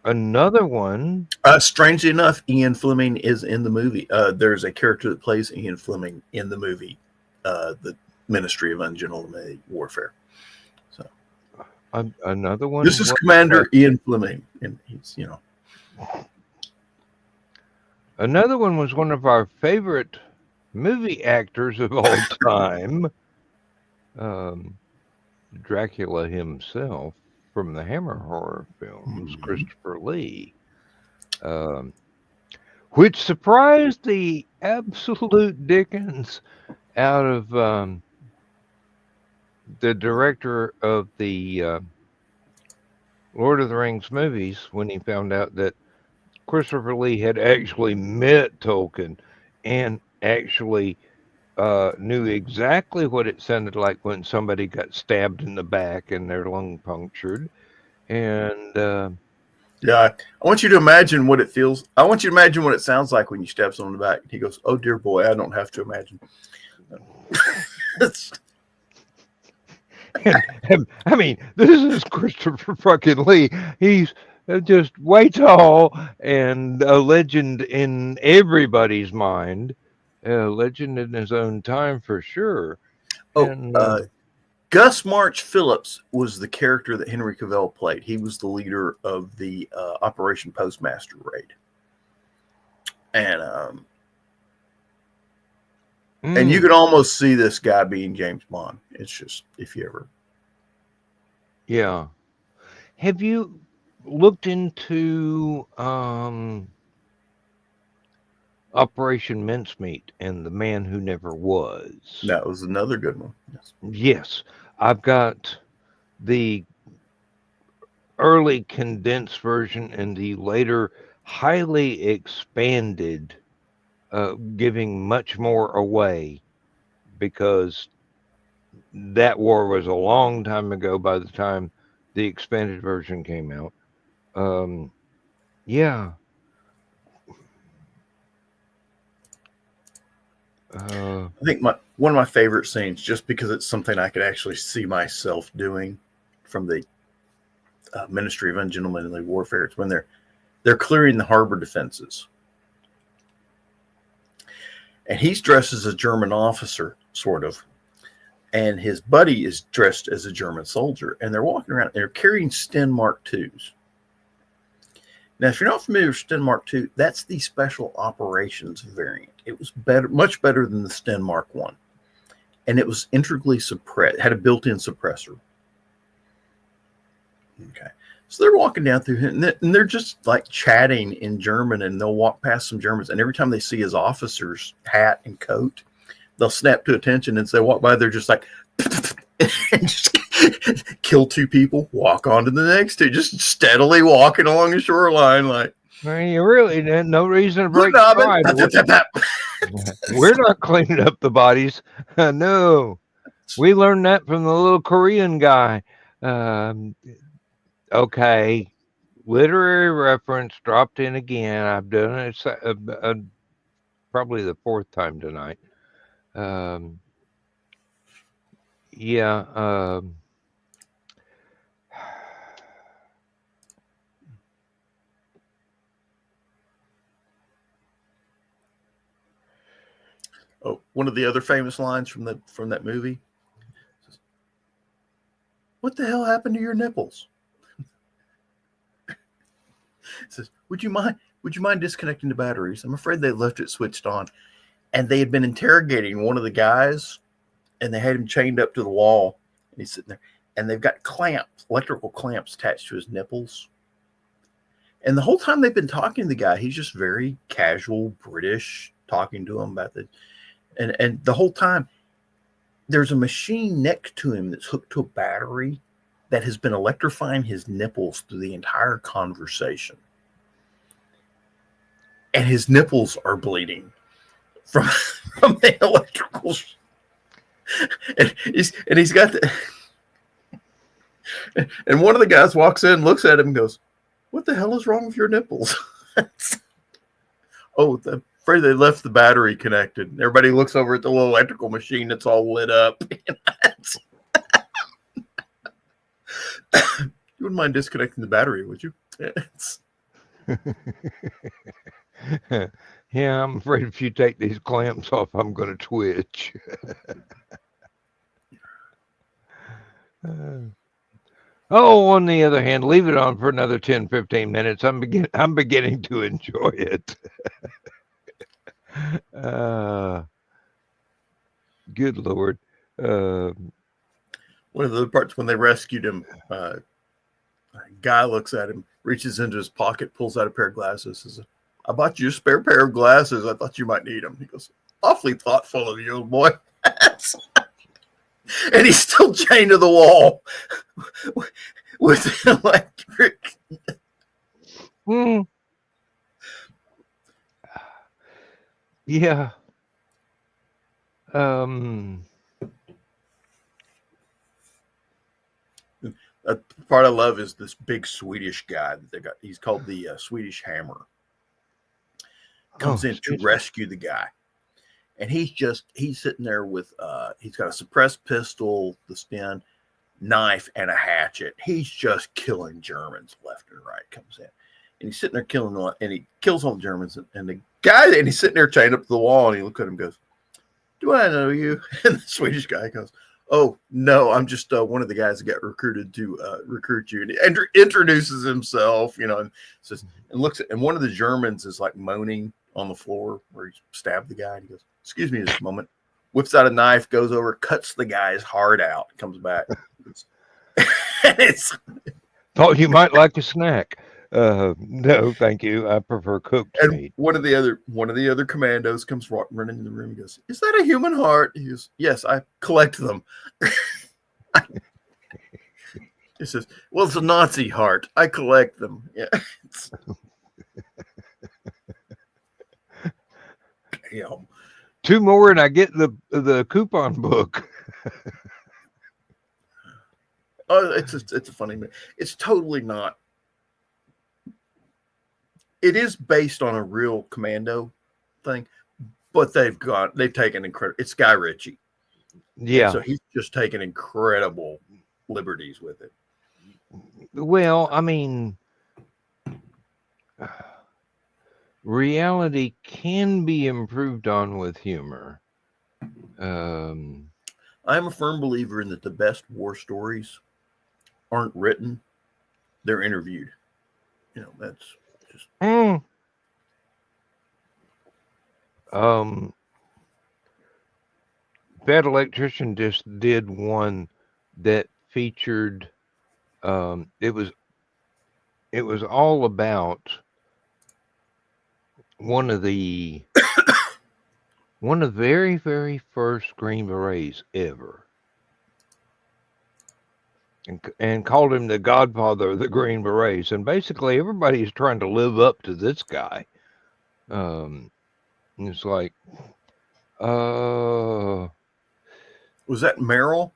Another one. strangely enough, Ian Fleming is in the movie. There's a character that plays Ian Fleming in the movie, The Ministry of Ungentlemanly Warfare. Another one. This is Commander Ian Fleming, and he's Another one was one of our favorite movie actors of all time, Dracula himself from the Hammer horror films, Christopher Lee, which surprised the absolute dickens out of the director of the Lord of the Rings movies when he found out that Christopher Lee had actually met Tolkien and actually knew exactly what it sounded like when somebody got stabbed in the back and their lung punctured. And I want you to imagine what it feels. I want you to imagine what it sounds like when you stab someone in the back. He goes, "Oh dear boy, I don't have to imagine." I mean, this is Christopher fucking Lee. He's just way tall and a legend in everybody's mind. A legend in his own time for sure. Gus March Phillips was the character that Henry Cavill played. He was the leader of the Operation Postmaster raid. And you could almost see this guy being James Bond. It's just, if you ever. Yeah. Have you looked into Operation Mincemeat and the Man Who Never Was? That was another good one. Yes. I've got the early condensed version and the later highly expanded, giving much more away because that war was a long time ago by the time the expanded version came out. Yeah. I think one of my favorite scenes, just because it's something I could actually see myself doing from the Ministry of Ungentlemanly Warfare, it's when they're clearing the harbor defenses. And he's dressed as a German officer, sort of. And his buddy is dressed as a German soldier. And they're walking around. They're carrying Sten Mark IIs. Now, if you're not familiar with Sten Mark II, that's the special operations variant. It was much better than the Sten Mark I. And it was integrally suppressed. It had a built-in suppressor. Okay. So they're walking down through and they're just like chatting in German, and they'll walk past some Germans. And every time they see his officer's hat and coat, they'll snap to attention. And so they walk by, they're just like, and just kill two people, walk on to the next two, just steadily walking along the shoreline. Like, you really had no reason to break stride. We're not cleaning up the bodies. No. We learned that from the little Korean guy. Okay, literary reference dropped in again. I've done it probably the fourth time tonight. Yeah. Oh, one of the other famous lines from that movie. What the hell happened to your nipples? It says, would you mind disconnecting the batteries? I'm afraid they left it switched on. And they had been interrogating one of the guys, and they had him chained up to the wall. And he's sitting there. And they've got electrical clamps attached to his nipples. And the whole time they've been talking to the guy, he's just very casual, British, talking to him about and the whole time, there's a machine next to him that's hooked to a battery that has been electrifying his nipples through the entire conversation. And his nipples are bleeding from the electrical. And he's got the. And one of the guys walks in, looks at him, and goes, "What the hell is wrong with your nipples?" Oh, I'm afraid they left the battery connected. Everybody looks over at the little electrical machine that's all lit up. You wouldn't mind disconnecting the battery, would you? Yeah, I'm afraid if you take these clamps off, I'm going to twitch. Oh, on the other hand, leave it on for another 10, 15 minutes. I'm beginning to enjoy it. uh, good Lord. One of the parts when they rescued him, a guy looks at him, reaches into his pocket, pulls out a pair of glasses, says, "I bought you a spare pair of glasses. I thought you might need them." He goes, "Awfully thoughtful of you, old boy." And he's still chained to the wall with electric. Hmm. Yeah. A part I love is this big Swedish guy that they got. He's called the Swedish Hammer. Comes in to rescue the guy, and he's sitting there with he's got a suppressed pistol, the Sten, knife, and a hatchet. He's just killing Germans left and right. Comes in, and he's sitting there killing them, and he kills all the Germans. And the guy, and he's sitting there chained up to the wall, and he looks at him, and goes, "Do I know you?" And the Swedish guy goes, "Oh no, I'm just one of the guys that got recruited to recruit you." And he introduces himself, and says, and looks at, and one of the Germans is like moaning on the floor where he stabbed the guy. And he goes, "Excuse me just a moment." Whips out a knife, goes over, cuts the guy's heart out, comes back. It's Thought you might like a snack. No, thank you. I prefer cooked meat. One of the other commandos comes running in the room. He goes, "Is that a human heart?" He goes, "Yes, I collect them." He says, "Well, it's a Nazi heart. I collect them." Yeah. Damn. 2 more and I get the coupon book. Oh, it's a funny. It's totally not. It is based on a real commando thing, but they've taken incredible. It's Guy Ritchie. Yeah. And so he's just taken incredible liberties with it. Well, I mean, reality can be improved on with humor. I'm a firm believer in that the best war stories aren't written; they're interviewed. That's just. That Electrician just did one that featured. It was all about one of the very, very first Green Berets ever, and called him the godfather of the Green Berets. And basically, everybody's trying to live up to this guy. And it's like, was that Merrill?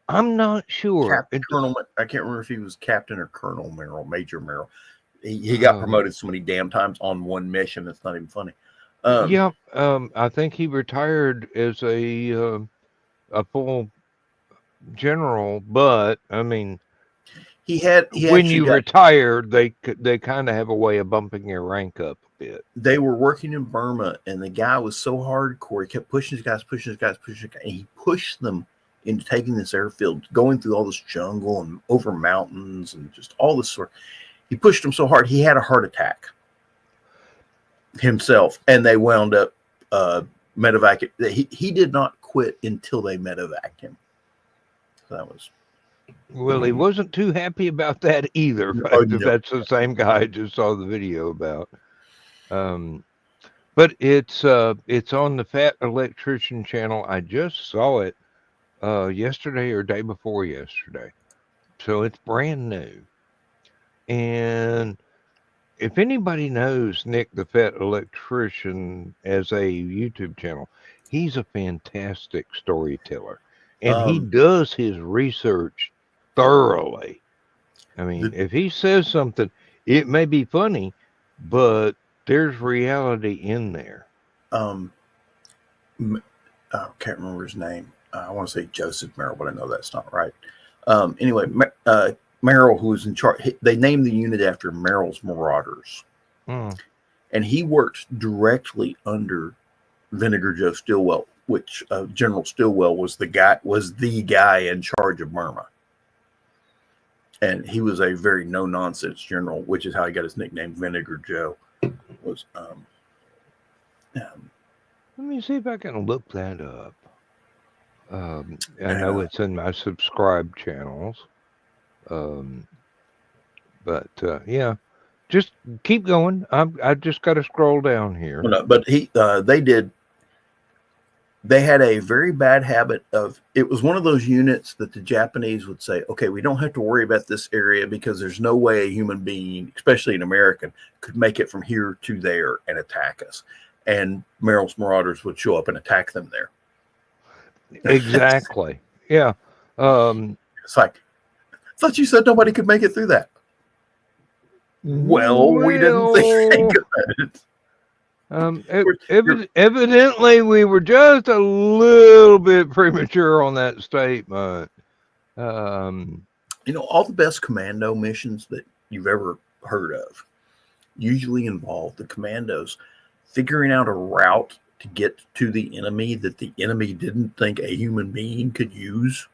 I'm not sure. Colonel, I can't remember if he was Captain or Colonel Merrill, Major Merrill. He got promoted so many damn times on one mission. It's not even funny. I think he retired as a full general, but I mean, when you retire, they kind of have a way of bumping your rank up a bit. They were working in Burma, and the guy was so hardcore. He kept pushing his guys, and he pushed them into taking this airfield, going through all this jungle and over mountains and just all this sort. He pushed them so hard he had a heart attack himself, and they wound up medevac. He did not quit until they medevaced him. So that was. Well, he wasn't too happy about that either. No. That's the same guy I just saw the video about. But it's on the Fat Electrician channel. I just saw it yesterday or day before yesterday, so it's brand new. And if anybody knows Nick the Fat Electrician as a YouTube channel, he's a fantastic storyteller, and he does his research thoroughly. I mean, if he says something, it may be funny, but there's reality in there. I can't remember his name. I want to say Joseph Merrill, but I know that's not right. Anyway, Merrill, who was in charge, they named the unit after Merrill's Marauders. And he worked directly under Vinegar Joe Stilwell, which General Stilwell was the guy in charge of Burma. and he was a very no nonsense general, which is how he got his nickname Vinegar Joe. Was Let me see if I can look that up. I know it's in my subscribe channels. But yeah, just keep going. I just got to scroll down here. well, no, but they had a very bad habit of, it was one of those units that the Japanese would say, okay, we don't have to worry about this area because there's no way a human being, especially an American, could make it from here to there and attack us. And Merrill's Marauders would show up and attack them there. Exactly. Yeah. It's like, I thought you said nobody could make it through that. Well, we didn't think about it. Evidently, we were just a little bit premature on that statement. You know, all the best commando missions that you've ever heard of usually involve the commandos figuring out a route to get to the enemy that the enemy didn't think a human being could use.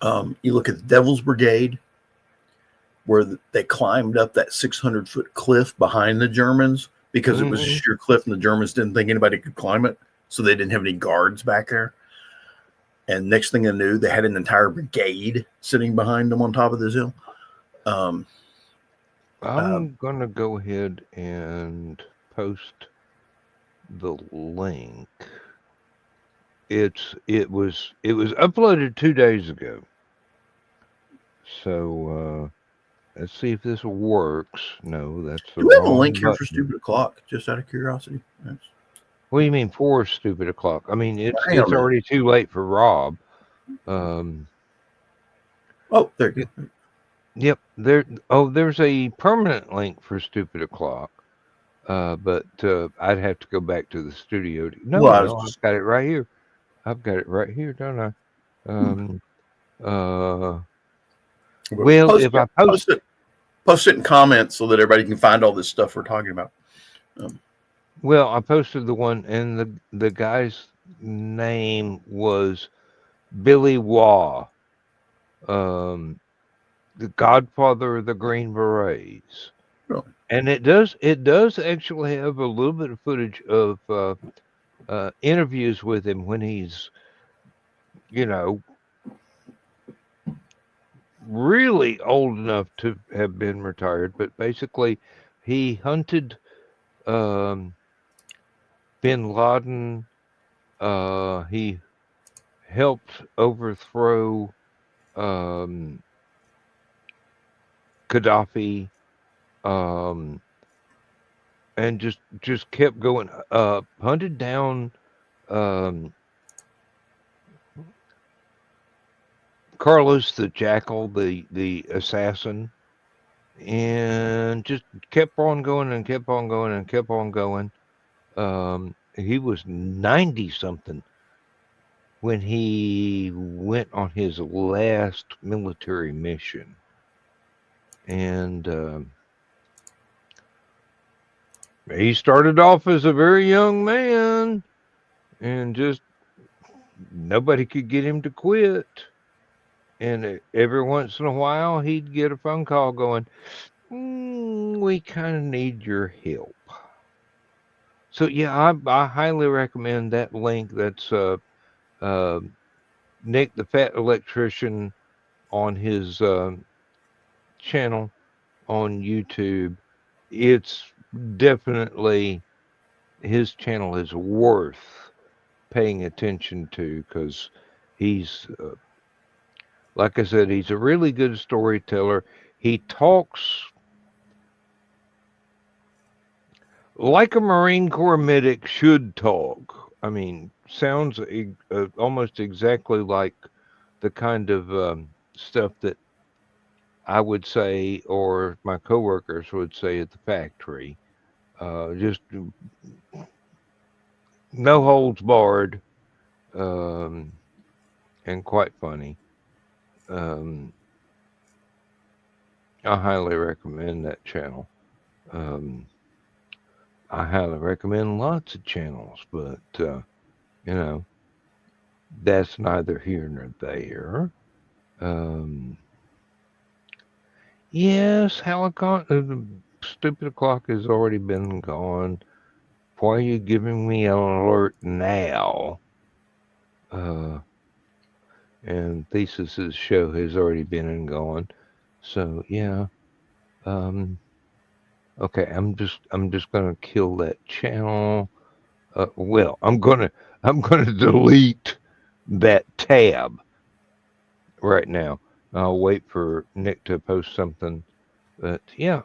You look at the Devil's Brigade, where they climbed up that 600-foot cliff behind the Germans because it was a sheer cliff and the Germans didn't think anybody could climb it. So they didn't have any guards back there. And next thing they knew, they had an entire brigade sitting behind them on top of this hill. I'm going to go ahead and post the link. It was uploaded 2 days ago. So let's see if this works. No, that's the Do we have a wrong link here button. for Stupid O'Clock, just out of curiosity? What do you mean for Stupid O'Clock? I mean, it's Hang on a minute. already too late for Rob. Oh, there you go. Yep. There's a permanent link for Stupid O'Clock. But I'd have to go back to the studio. No, I've got it right here. I've got it right here, don't I? Well, if I post it in comments so that everybody can find all this stuff we're talking about. Well, I posted the one, and the guy's name was Billy Waugh, the Godfather of the Green Berets. Really? And it does actually have a little bit of footage of interviews with him when he's, really old enough to have been retired. But basically, he hunted Bin Laden. He helped overthrow Gaddafi. And just kept going. Hunted down Carlos the Jackal, the assassin, and just kept on going and kept on going and kept on going. He was 90 something when he went on his last military mission, and he started off as a very young man, and just nobody could get him to quit. And every once in a while, he'd get a phone call going, we kind of need your help. So, yeah, I highly recommend that link. That's Nick the Fat Electrician on his channel on YouTube. It's definitely, his channel is worth paying attention to because he's, like I said, he's a really good storyteller. He talks like a Marine Corps medic should talk. I mean, sounds almost exactly like the kind of stuff that I would say or my coworkers would say at the factory. Just no holds barred, and quite funny. I highly recommend that channel. I highly recommend lots of channels, but that's neither here nor there. Yes, Hallowcon. The stupid clock has already been gone. Why are you giving me an alert now? And Thesis's show has already been and gone. So yeah. Um, okay, I'm just gonna kill that channel. Well, I'm gonna delete that tab right now. I'll wait for Nick to post something. But yeah,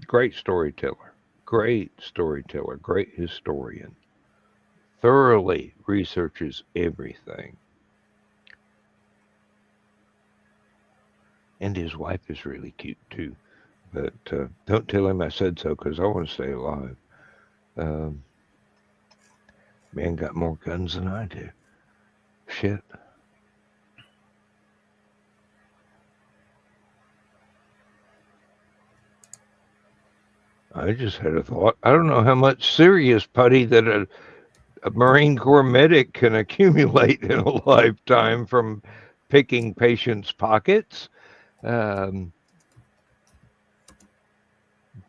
great storyteller, great historian. Thoroughly researches everything. And his wife is really cute too. But don't tell him I said so because I want to stay alive. Um, man got more guns than I do. Shit. I just had a thought. I don't know how much serious putty that a Marine Corps medic can accumulate in a lifetime from picking patients' pockets.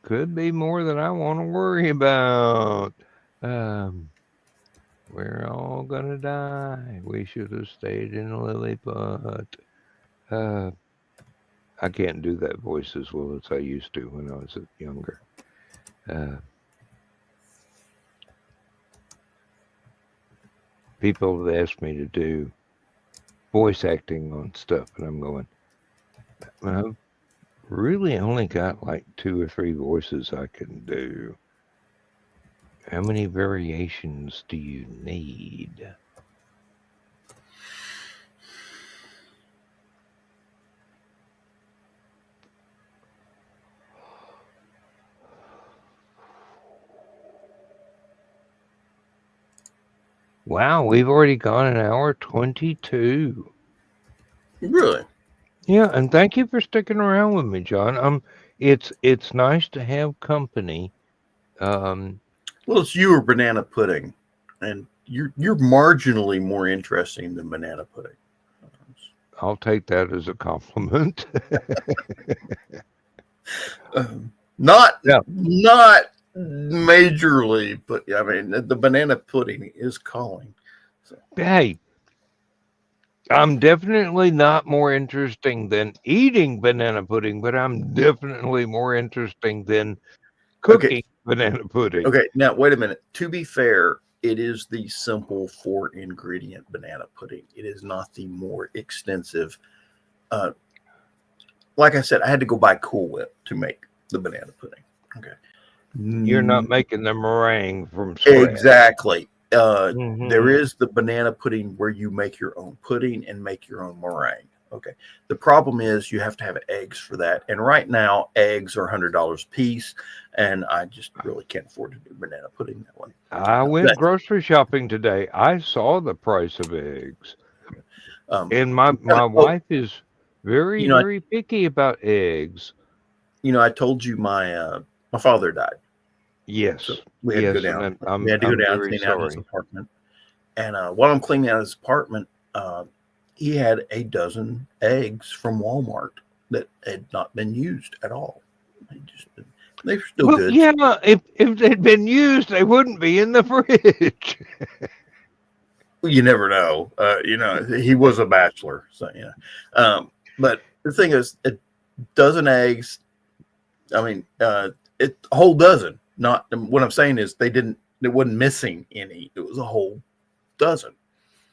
Could be more than I want to worry about. We're all gonna die. We should have stayed in Lilliput. I can't do that voice as well as I used to when I was younger. People have asked me to do voice acting on stuff, and I'm going, I've really only got like 2 or 3 voices I can do. How many variations do you need? Wow, we've already gone an hour 22. Really? Yeah, and thank you for sticking around with me, John. It's nice to have company. Well, it's you or banana pudding, and you're marginally more interesting than banana pudding. I'll take that as a compliment. Not Yeah. majorly, but I mean the banana pudding is calling. So. Hey, I'm definitely not more interesting than eating banana pudding, but I'm definitely more interesting than cooking banana pudding. Okay, now wait a minute. To be fair, it is the simple 4-ingredient banana pudding. It is not the more extensive. Like I said, I had to go buy Cool Whip to make the banana pudding. Okay. You're not making the meringue from scratch. Exactly. Mhm. There is the banana pudding where you make your own pudding and make your own meringue. Okay. The problem is you have to have eggs for that. And right now, eggs are $100 a piece. And I just really can't afford to do banana pudding that way. I went grocery shopping today. I saw the price of eggs. And my wife is very, very picky about eggs. I told you my father died. Yes. So we had to go down. We had to go down and clean out his apartment. And while I'm cleaning out his apartment, he had a dozen eggs from Walmart that had not been used at all. They were still good. Yeah, if they'd been used, they wouldn't be in the fridge. You never know. He was a bachelor, so yeah. But the thing is, a dozen eggs. I mean, a whole dozen. Not what I'm saying is it wasn't missing any. It was a whole dozen.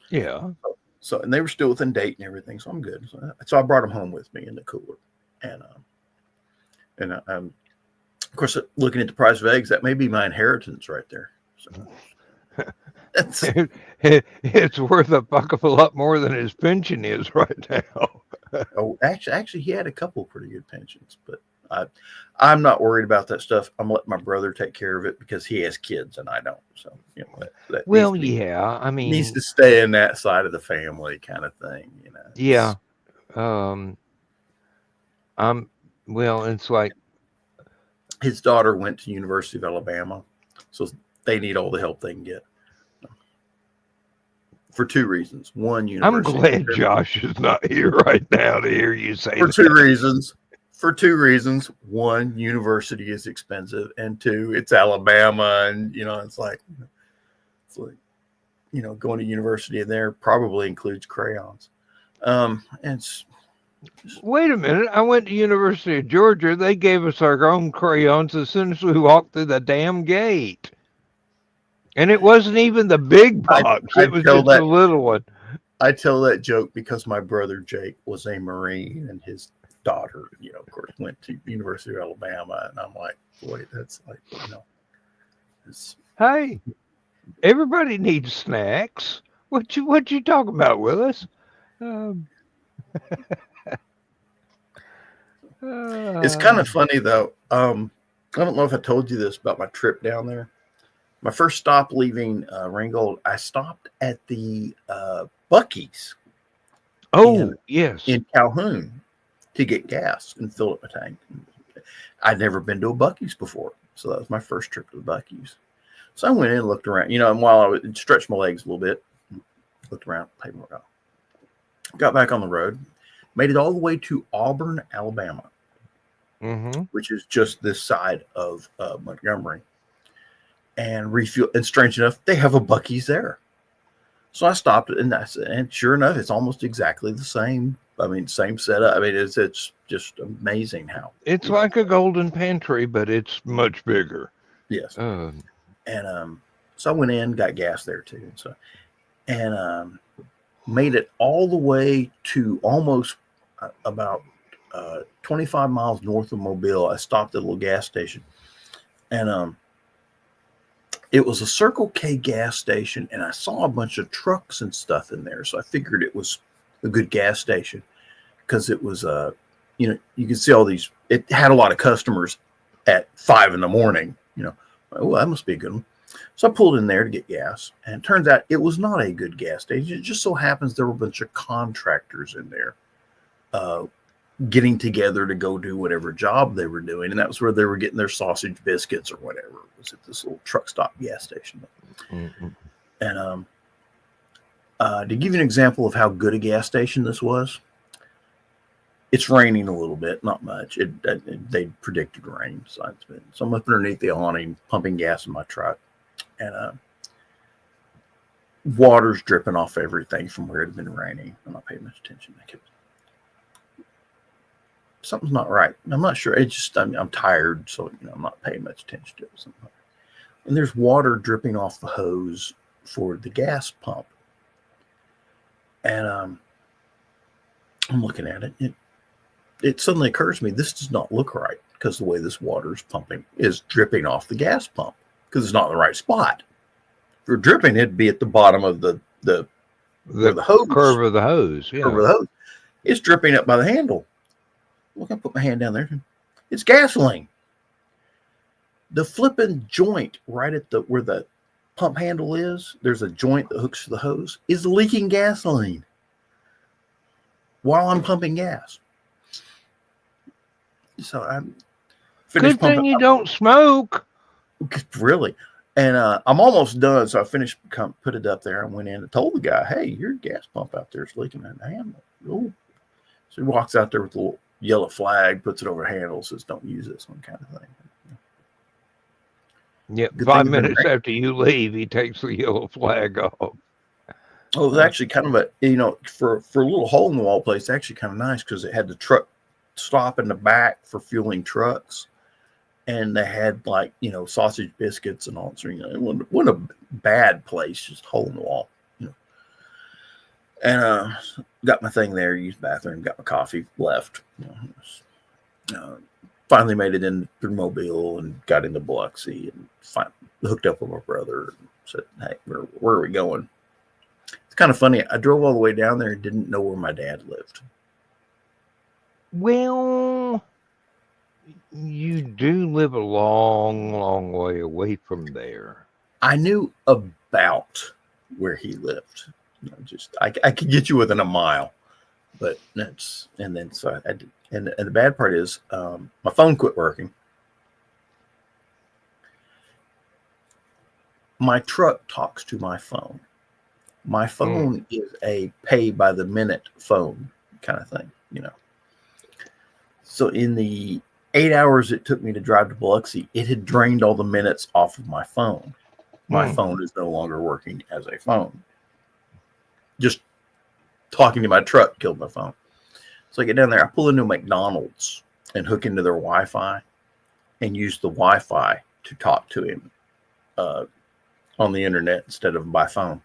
Yeah. So and they were still within date and everything. So I'm good. So I brought them home with me in the cooler, and of course, looking at the price of eggs, that may be my inheritance right there. So it's worth a buck of a lot more than his pension is right now. Oh, actually, he had a couple pretty good pensions, but I'm not worried about that stuff. I'm letting my brother take care of it because he has kids and I don't. So that I mean, needs to stay in that side of the family kind of thing. Yeah. It's like his daughter went to University of Alabama, so they need all the help they can get. For 2 reasons. One, I'm glad Josh is not here right now to hear you say for that. 2 reasons. for two reasons. One, university is expensive, and two, it's Alabama, and it's like going to university in there probably includes crayons. And Wait a minute. I went to University of Georgia. They gave us our own crayons as soon as we walked through the damn gate. And it wasn't even the big box. It was just the little one. I tell that joke because my brother Jake was a Marine, and his daughter, of course, went to University of Alabama, and I'm like, boy, that's like, Hey, everybody needs snacks. What you talking about, Willis? It's kind of funny though. I don't know if I told you this about my trip down there. My first stop leaving Ringgold, I stopped at the Buc-ee's. Yes, in Calhoun to get gas and fill up my tank. I'd never been to a Buc-ee's before, so that was my first trip to the Buc-ee's. So I went in and looked around, and while I would stretch my legs a little bit, looked around, paid more out. Got back on the road, made it all the way to Auburn, Alabama, which is just this side of Montgomery. And refuel. And strange enough, they have a Buc-ee's there. So I stopped it, and sure enough, it's almost exactly the same. I mean, same setup. I mean, it's just amazing how it's like a golden pantry, but it's much bigger. Yes. So I went in, got gas there too, and made it all the way to almost about 25 miles north of Mobile. I stopped at a little gas station, and it was a Circle K gas station, and I saw a bunch of trucks and stuff in there. So I figured it was a good gas station because it was, you could see all these. It had a lot of customers at 5 a.m. Oh, that must be a good one. So I pulled in there to get gas, and it turns out it was not a good gas station. It just so happens there were a bunch of contractors in there getting together to go do whatever job they were doing, and that was where they were getting their sausage biscuits or whatever. It was at this little truck stop gas station. And to give you an example of how good a gas station this was, it's raining a little bit, not much. They predicted rain, so I'm up underneath the awning pumping gas in my truck, and water's dripping off everything from where it had been raining. I'm not paying much attention. Something's not right. I'm not sure. It's just I'm tired, so I'm not paying much attention to it. And there's water dripping off the hose for the gas pump, and I'm looking at it. It suddenly occurs to me this does not look right because the way this water is pumping is dripping off the gas pump because it's not in the right spot. If you're dripping, it'd be at the bottom of the hose curve of the hose. Yeah. Curve of the hose. It's dripping up by the handle. Look, I put my hand down there. It's gasoline. The flipping joint right at where the pump handle is, there's a joint that hooks to the hose, is leaking gasoline while I'm pumping gas. So I'm finished. Good thing you don't smoke. Really. And I'm almost done. So I finished, put it up there, and went in and told the guy, "Hey, your gas pump out there is leaking in the handle." Oh. So he walks out there with a little yellow flag, puts it over handle, says, "Don't use this one," kind of thing. Yep. 5 minutes after you leave, he takes the yellow flag off. Oh, it was actually kind of for a little hole in the wall place, actually kind of nice because it had the truck stop in the back for fueling trucks, and they had sausage biscuits and all. So it wasn't a bad place, just a hole in the wall. And got my thing there, used the bathroom, got my coffee, left. Finally made it in through Mobile and got into Biloxi and hooked up with my brother and said, "Hey, where are we going?" It's kind of funny. I drove all the way down there and didn't know where my dad lived. Well, you do live a long, long way away from there. I knew about where he lived. I could get you within a mile, but so I did. And the bad part is my phone quit working. My truck talks to my phone. My phone is a pay by the minute phone kind of thing, So in the 8 hours it took me to drive to Biloxi, it had drained all the minutes off of my phone. My phone is no longer working as a phone. Just talking to my truck killed my phone. So I get down there, I pull into McDonald's and hook into their Wi-Fi and use the Wi-Fi to talk to him on the internet instead of by phone.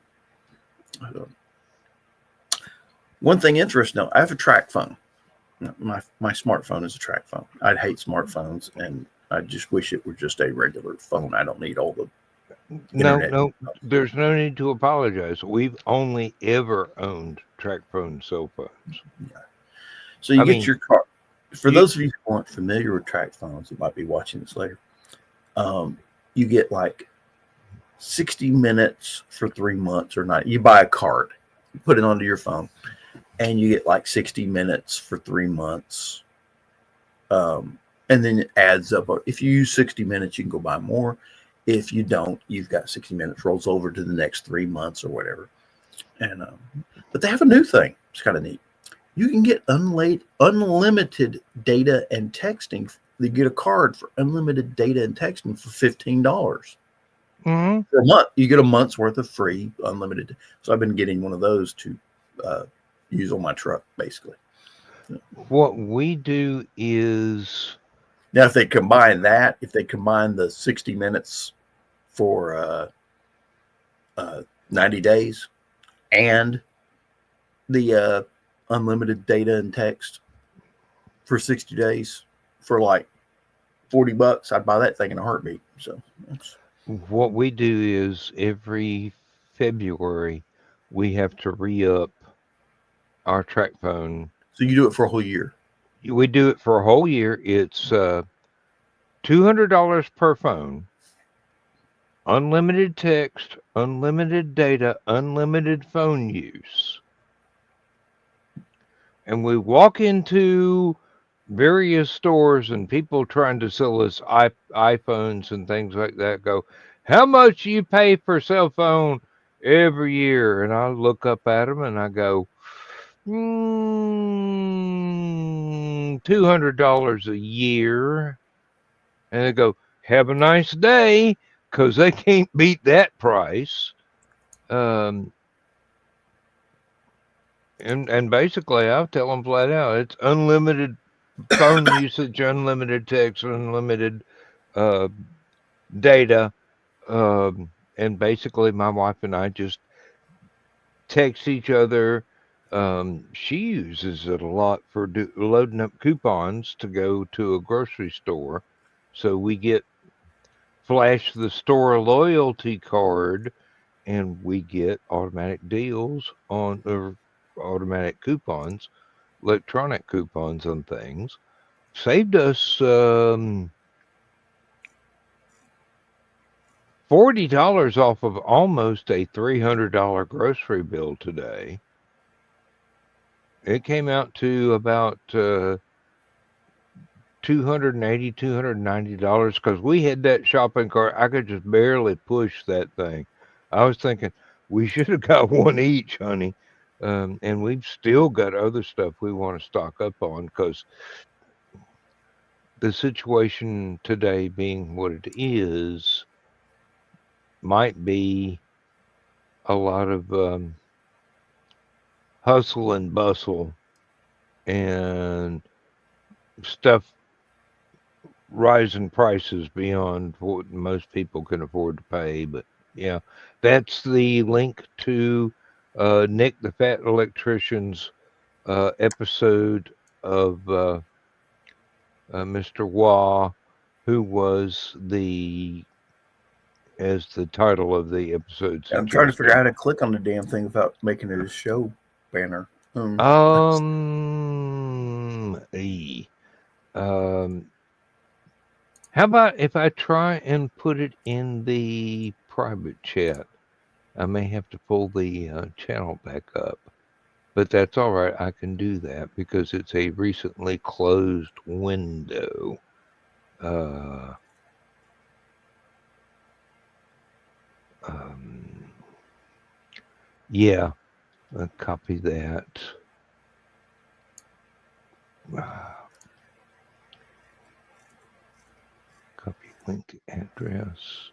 One thing interesting, though, I have a track phone. My smartphone is a track phone. I'd hate smartphones, and I just wish it were just a regular phone. I don't need all the internet. No, there's no need to apologize. We've only ever owned track phone cell phones. Yeah. So you get your car. For those of you who aren't familiar with track phones, you might be watching this later. You get like 60 minutes for 3 months or not. You buy a card, you put it onto your phone, and you get like 60 minutes for 3 months. And then it adds up. If you use 60 minutes, you can go buy more. If you don't, you've got 60 minutes rolls over to the next 3 months or whatever. And but they have a new thing. It's kind of neat. You can get unlimited data and texting. You get a card for unlimited data and texting for $15 for a month. You get a month's worth of free unlimited. So I've been getting one of those to use on my truck, basically. What we do is now, if they combine the 60 minutes for 90 days and the unlimited data and text for 60 days for like $40, I'd buy that thing in a heartbeat. So what we do is every February we have to re-up our track phone. So you do it for a whole year? We do it for a whole year. It's $200 per phone, unlimited text, unlimited data, unlimited phone use. And we walk into various stores and people trying to sell us iPhones and things like that go, how much you pay per cell phone every year? And I look up at them and I go, $200 a year. And they go, have a nice day, because they can't beat that price. And basically, I'll tell them flat out, it's unlimited phone usage, unlimited text, unlimited data. And basically, my wife and I just text each other. She uses it a lot for loading up coupons to go to a grocery store. So we get flash the store loyalty card and we get automatic deals on automatic coupons, electronic coupons on things. Saved us $40 off of almost a $300 grocery bill today. It came out to about $280, $290 because we had that shopping cart. I could just barely push that thing. I was thinking we should have got one each, honey. And we've still got other stuff we want to stock up on because the situation today being what it is might be a lot of hustle and bustle and stuff rising prices beyond what most people can afford to pay. But yeah, that's the link to Nick the Fat Electrician's episode of Mr. Wah, who was as the title of the episode suggests. I'm trying to figure out how to click on the damn thing without making it a show banner. How about if I try and put it in the private chat? I may have to pull the channel back up, but that's all right. I can do that because it's a recently closed window. Yeah, I'll copy that. link address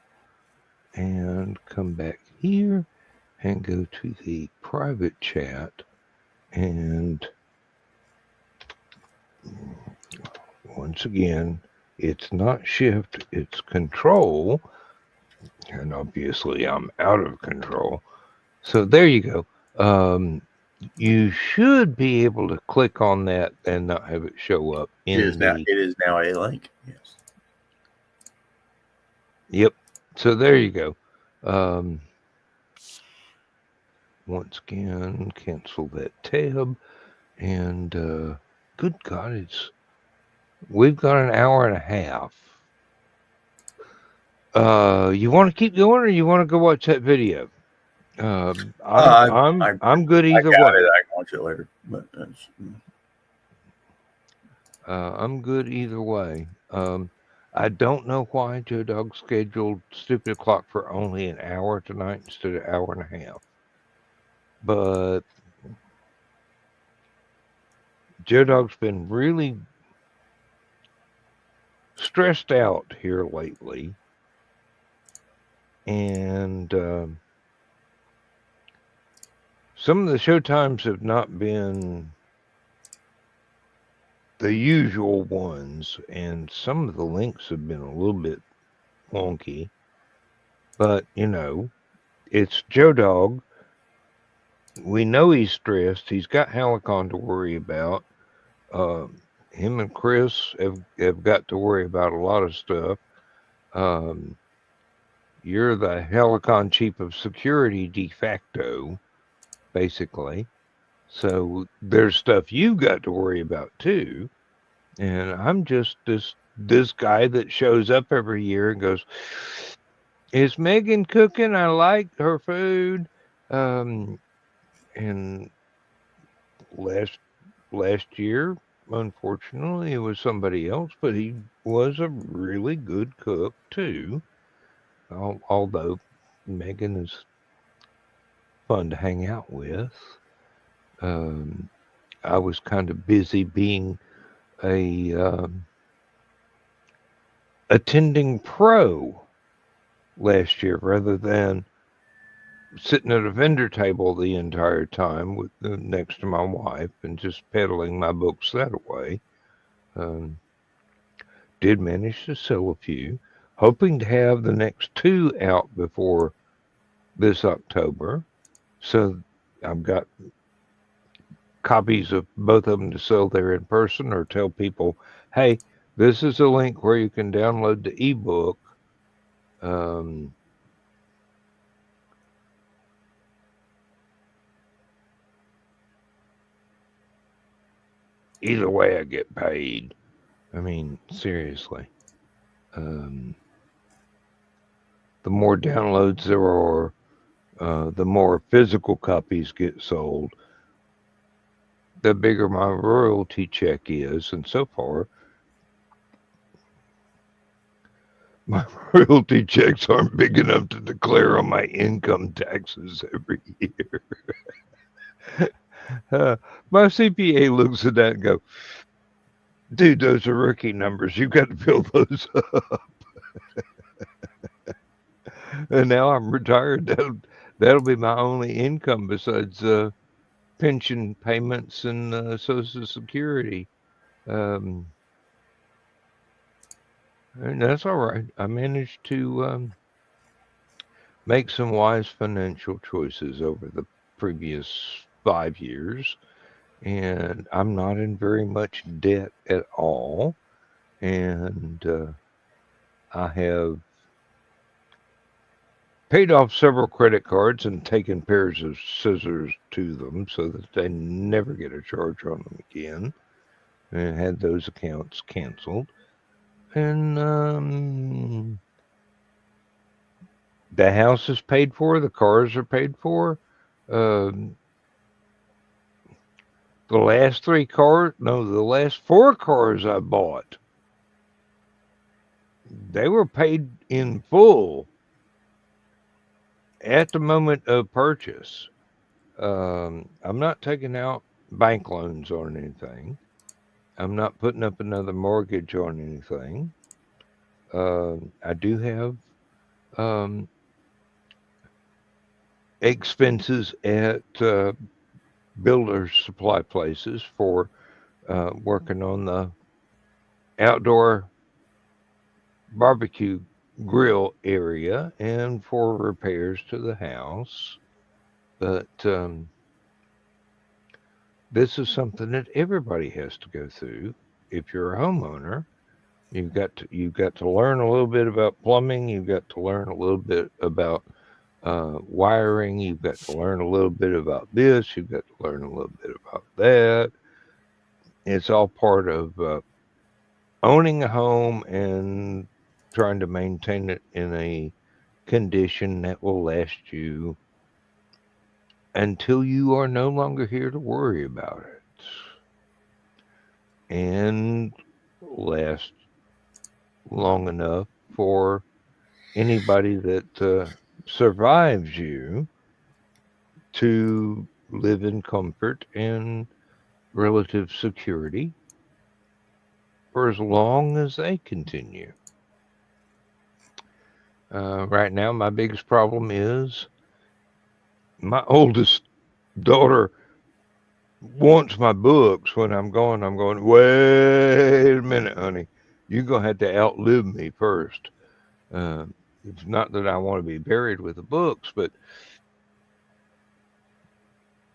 and come back here and go to the private chat. And once again, it's not shift, it's control. And obviously I'm out of control. So there you go. You should be able to click on that and not have it show up in It is now a link. Yes. Yep. So there you go. Once again, cancel that tab. And good God, we've got an hour and a half. You want to keep going, or you want to go watch that video? I'm good either way. I can watch it later, but I'm good either way. I don't know why Joe Dog scheduled Stupid O'Clock for only an hour tonight instead of an hour and a half. But Joe Dog's been really stressed out here lately. And some of the showtimes have not been the usual ones, and some of the links have been a little bit wonky. But, it's Joe Dog. We know he's stressed. He's got Hallowcon to worry about. Him and Chris have got to worry about a lot of stuff. You're the Hallowcon chief of security de facto, basically. So there's stuff you've got to worry about too. And I'm just this guy that shows up every year and goes, "Is Megan cooking? I like her food." And last year, unfortunately, it was somebody else, but he was a really good cook too. Although Megan is fun to hang out with. I was kind of busy being a attending pro last year rather than sitting at a vendor table the entire time with next to my wife and just peddling my books that way. Did manage to sell a few, hoping to have the next 2 out before this October. So I've got copies of both of them to sell there in person, or tell people, hey, this is a link where you can download the ebook. Either way, I get paid. I mean, seriously. The more downloads there are, the more physical copies get sold, the bigger my royalty check is. And so far, my royalty checks aren't big enough to declare on my income taxes every year. My CPA looks at that and go, dude, those are rookie numbers. You've got to build those up. And now I'm retired. That'll be my only income besides pension payments and Social Security. And that's all right. I managed to make some wise financial choices over the previous 5 years, and I'm not in very much debt at all. And I have paid off several credit cards and taken pairs of scissors to them so that they never get a charge on them again, and had those accounts canceled. And the house is paid for, the cars are paid for. The last 4 cars I bought, they were paid in full at the moment of purchase. I'm not taking out bank loans on anything. I'm not putting up another mortgage on anything. I do have um, expenses at builders supply places for working on the outdoor barbecue grill area and for repairs to the house. But this is something that everybody has to go through. If you're a homeowner, you've got to learn a little bit about plumbing. You've got to learn a little bit about wiring. You've got to learn a little bit about this. You've got to learn a little bit about that. It's all part of owning a home and trying to maintain it in a condition that will last you until you are no longer here to worry about it and last long enough for anybody that survives you to live in comfort and relative security for as long as they continue. Right now, my biggest problem is my oldest daughter wants my books when I'm going. I'm going, wait a minute, honey. You're going to have to outlive me first. Uh, it's not that I want to be buried with the books, but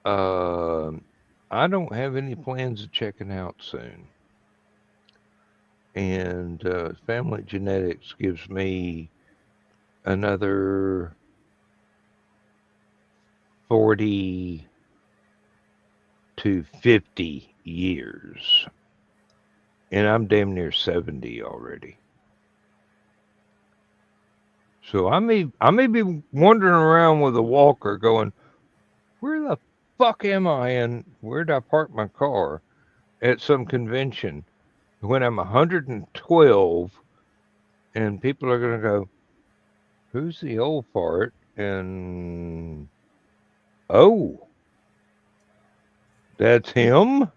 uh, I don't have any plans of checking out soon. And family genetics gives me another 40 to 50 years. And I'm damn near 70 already. So I may be wandering around with a walker going, where the fuck am I and where did I park my car at some convention when I'm 112 and people are going to go, who's the old fart? And oh, that's him?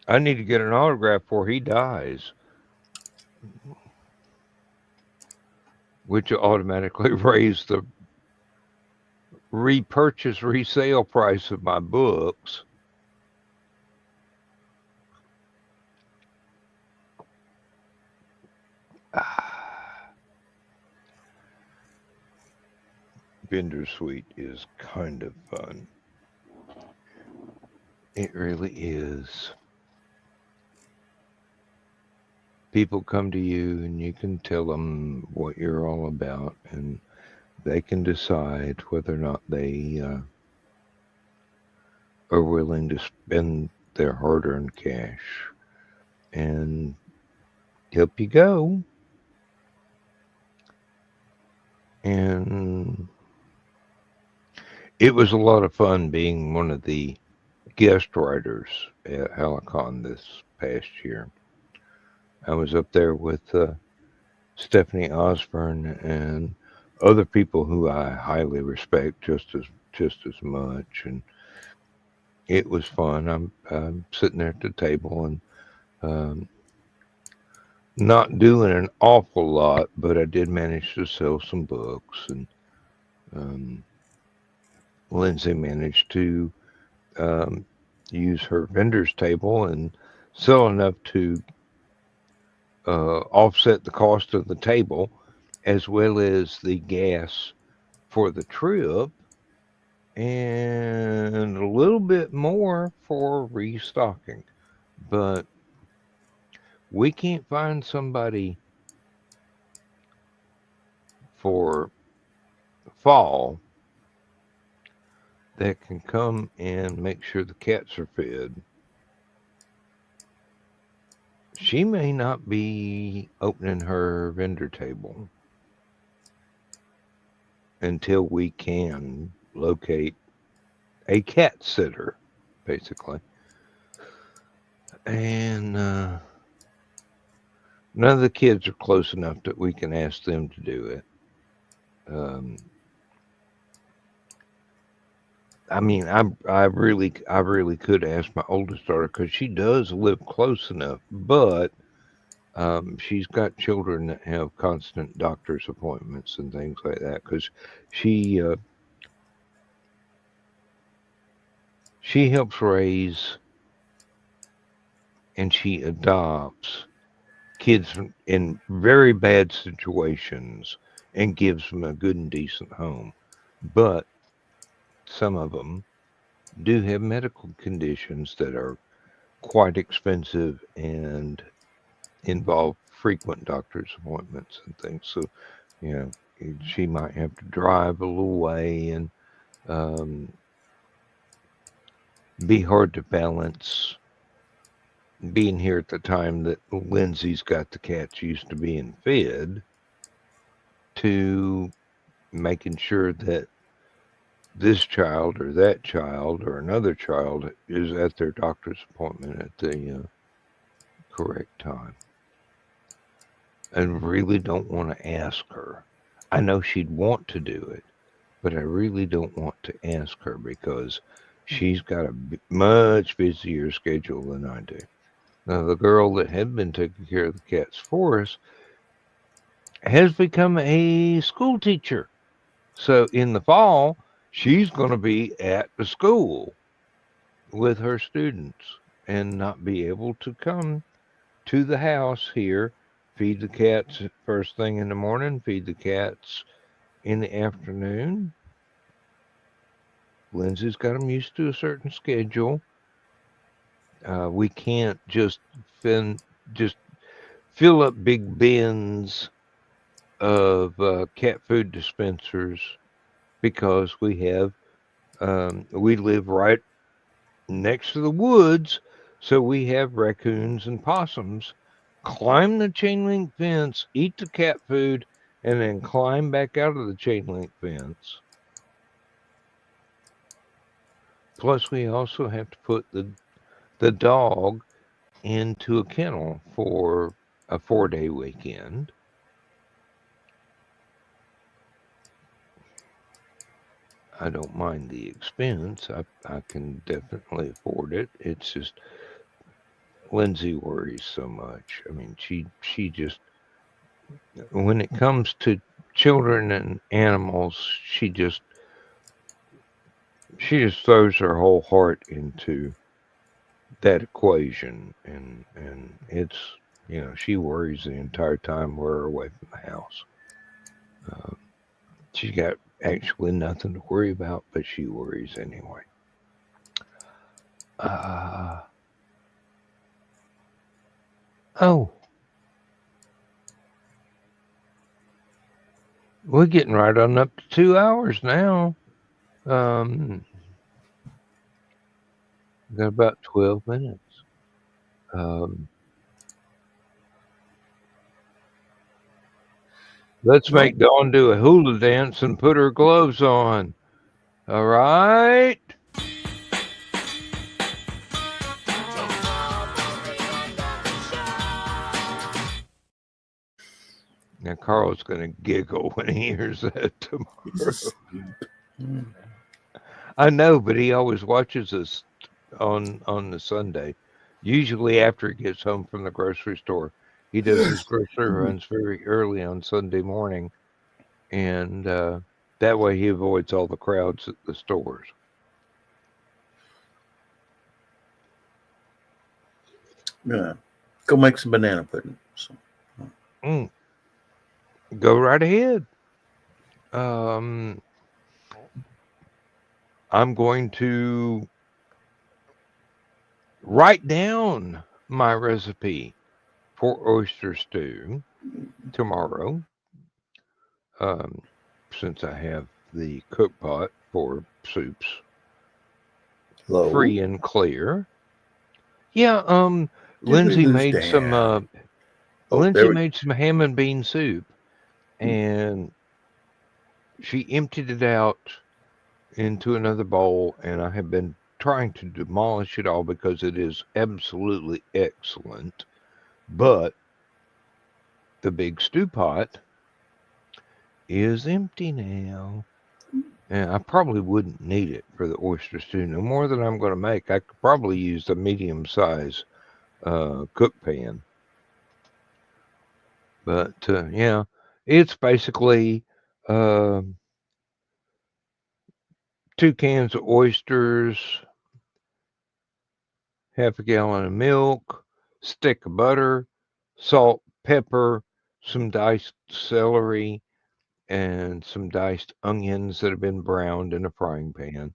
I need to get an autograph before he dies, which will automatically raise the repurchase resale price of my books. Vendor Suite is kind of fun. It really is. People come to you and you can tell them what you're all about, and they can decide whether or not they are willing to spend their hard earned cash and help you go. And it was a lot of fun being one of the guest writers at Hallowcon this past year. I was up there with Stephanie Osborne and other people who I highly respect just as much, and it was fun. I'm sitting there at the table and not doing an awful lot, but I did manage to sell some books, and Lindsay managed to use her vendor's table and sell enough to offset the cost of the table as well as the gas for the trip and a little bit more for restocking. But we can't find somebody for fall that can come and make sure the cats are fed. She may not be opening her vendor table until we can locate a cat sitter, basically. And none of the kids are close enough that we can ask them to do it. I mean, I really could ask my oldest daughter because she does live close enough, but She's got children that have constant doctor's appointments and things like that because she she helps raise and she adopts kids in very bad situations and gives them a good and decent home. But some of them do have medical conditions that are quite expensive and involve frequent doctor's appointments and things. So, you know, she might have to drive a little way and um, be hard to balance being here at the time that Lindsay's got the cats used to being fed to making sure that this child or that child or another child is at their doctor's appointment at the correct time. And really don't want to ask her. I know she'd want to do it, but I really don't want to ask her because she's got a much busier schedule than I do. Now, the girl that had been taking care of the cats for us has become a school teacher. So in the fall, she's going to be at the school with her students and not be able to come to the house here, feed the cats first thing in the morning, feed the cats in the afternoon. Lindsay's got them used to a certain schedule. We can't just fill up big bins of cat food dispensers because we live right next to the woods, so we have raccoons and possums climb the chain link fence, eat the cat food, and then climb back out of the chain link fence. Plus, we also have to put the dog into a kennel for a 4-day weekend. I don't mind the expense. I can definitely afford it. It's just Lindsay worries so much. I mean, she just, when it comes to children and animals, she just throws her whole heart into that equation, and it's, you know, she worries the entire time we're away from the house. She's got actually nothing to worry about, but she worries anyway. Oh, we're getting right on up to 2 hours now. Got about 12 minutes. Let's make Dawn do a hula dance and put her gloves on. All right. Now Carl's going to giggle when he hears that tomorrow. I know, but he always watches us on the Sunday. Usually after he gets home from the grocery store. He does his grocery runs very early on Sunday morning, and that way he avoids all the crowds at the stores. Yeah. Go make some banana pudding. So. Go right ahead. I'm going to write down my recipe for oyster stew tomorrow, since I have the cook pot for soups free and clear. Yeah, Lindsay made some made some ham and bean soup, and she emptied it out into another bowl, and I have been trying to demolish it all because it is absolutely excellent. But the big stew pot is empty now. And I probably wouldn't need it for the oyster stew. No more than I'm going to make. I could probably use a medium-size cook pan. But yeah, it's basically 2 cans of oysters, half a gallon of milk, stick of butter, salt, pepper, some diced celery, and some diced onions that have been browned in a frying pan.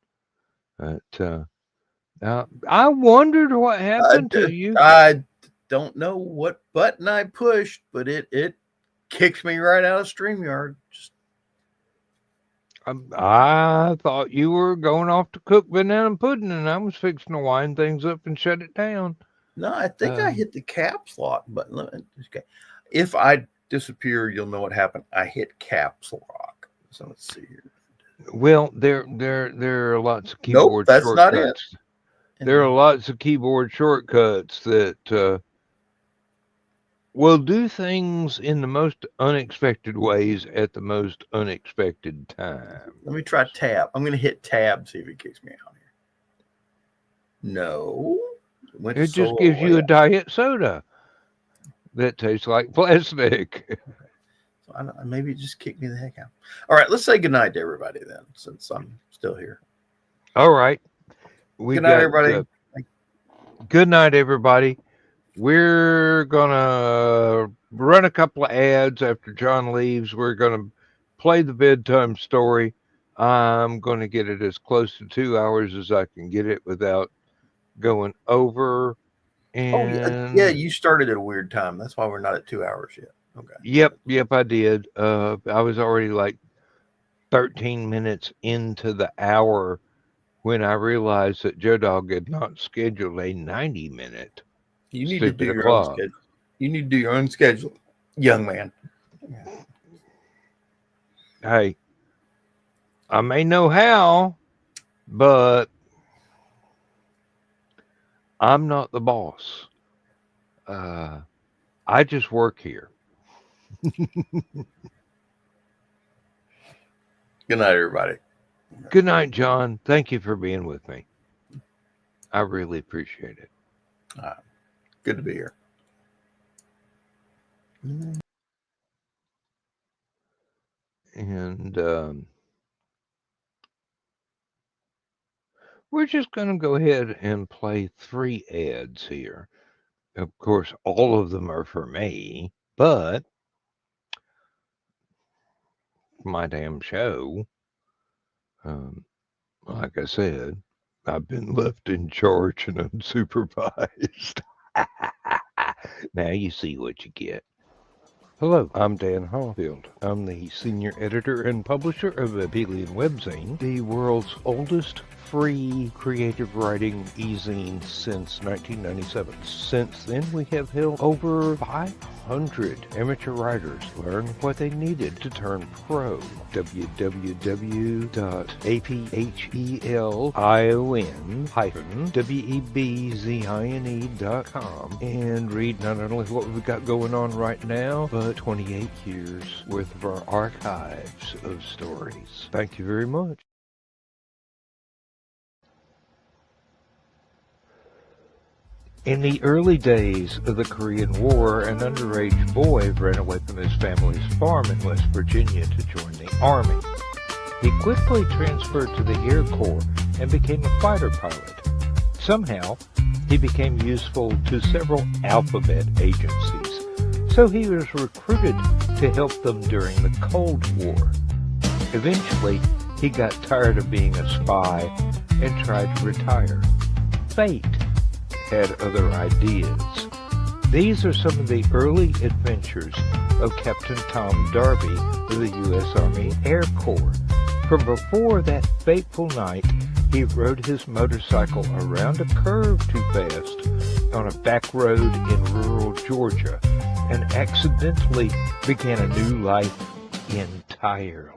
But I wondered what happened to you. I don't know what button I pushed, but it kicked me right out of StreamYard. Just, I thought you were going off to cook banana pudding, and I was fixing to wind things up and shut it down. no, I think I hit the caps lock button. Okay. If I disappear, you'll know what happened. I hit caps lock. So let's see here. Well, there are lots of keyboard Nope, that's not shortcuts. it. There are lots of keyboard shortcuts that will do things in the most unexpected ways at the most unexpected time. Let me try tab. I'm going to hit tab, see if it kicks me out here. No. It just gives you a diet soda that tastes like plastic. So maybe it just kicked me the heck out. All right, let's say goodnight to everybody then, since I'm still here. All right. Good night, everybody. Good night, everybody. We're going to run a couple of ads after John leaves. We're going to play the bedtime story. I'm going to get it as close to 2 hours as I can get it without going over. And yeah, you started at a weird time. That's why we're not at 2 hours yet. Okay. Yep, I did. I was already like 13 minutes into the hour when I realized that Joe Dog had not scheduled a 90-minute. You need to do your own schedule. You need to do your own schedule, young man. Hey, I may know how, but I'm not the boss. I just work here. Good night, everybody. Good night, John. Thank you for being with me. I really appreciate it. Good to be here. And we're just going to go ahead and play 3 ads here. Of course, all of them are for me, but my damn show, like I said, I've been left in charge and unsupervised. Now you see what you get. Hello, I'm Dan Hollifield. I'm the senior editor and publisher of Aphelion Webzine, the world's oldest free creative writing e-zine since 1997. Since then, we have helped over 500 amateur writers learn what they needed to turn pro. www.aphelion-webzine.com and read not only what we've got going on right now, but 28 years worth of our archives of stories. Thank you very much. In the early days of the Korean War, an underage boy ran away from his family's farm in West Virginia to join the Army. He quickly transferred to the Air Corps and became a fighter pilot. Somehow, he became useful to several alphabet agencies, so he was recruited to help them during the Cold War. Eventually, he got tired of being a spy and tried to retire. Fate had other ideas. These are some of the early adventures of Captain Tom Darby of the U.S. Army Air Corps. From before that fateful night, he rode his motorcycle around a curve too fast on a back road in rural Georgia and accidentally began a new life entirely.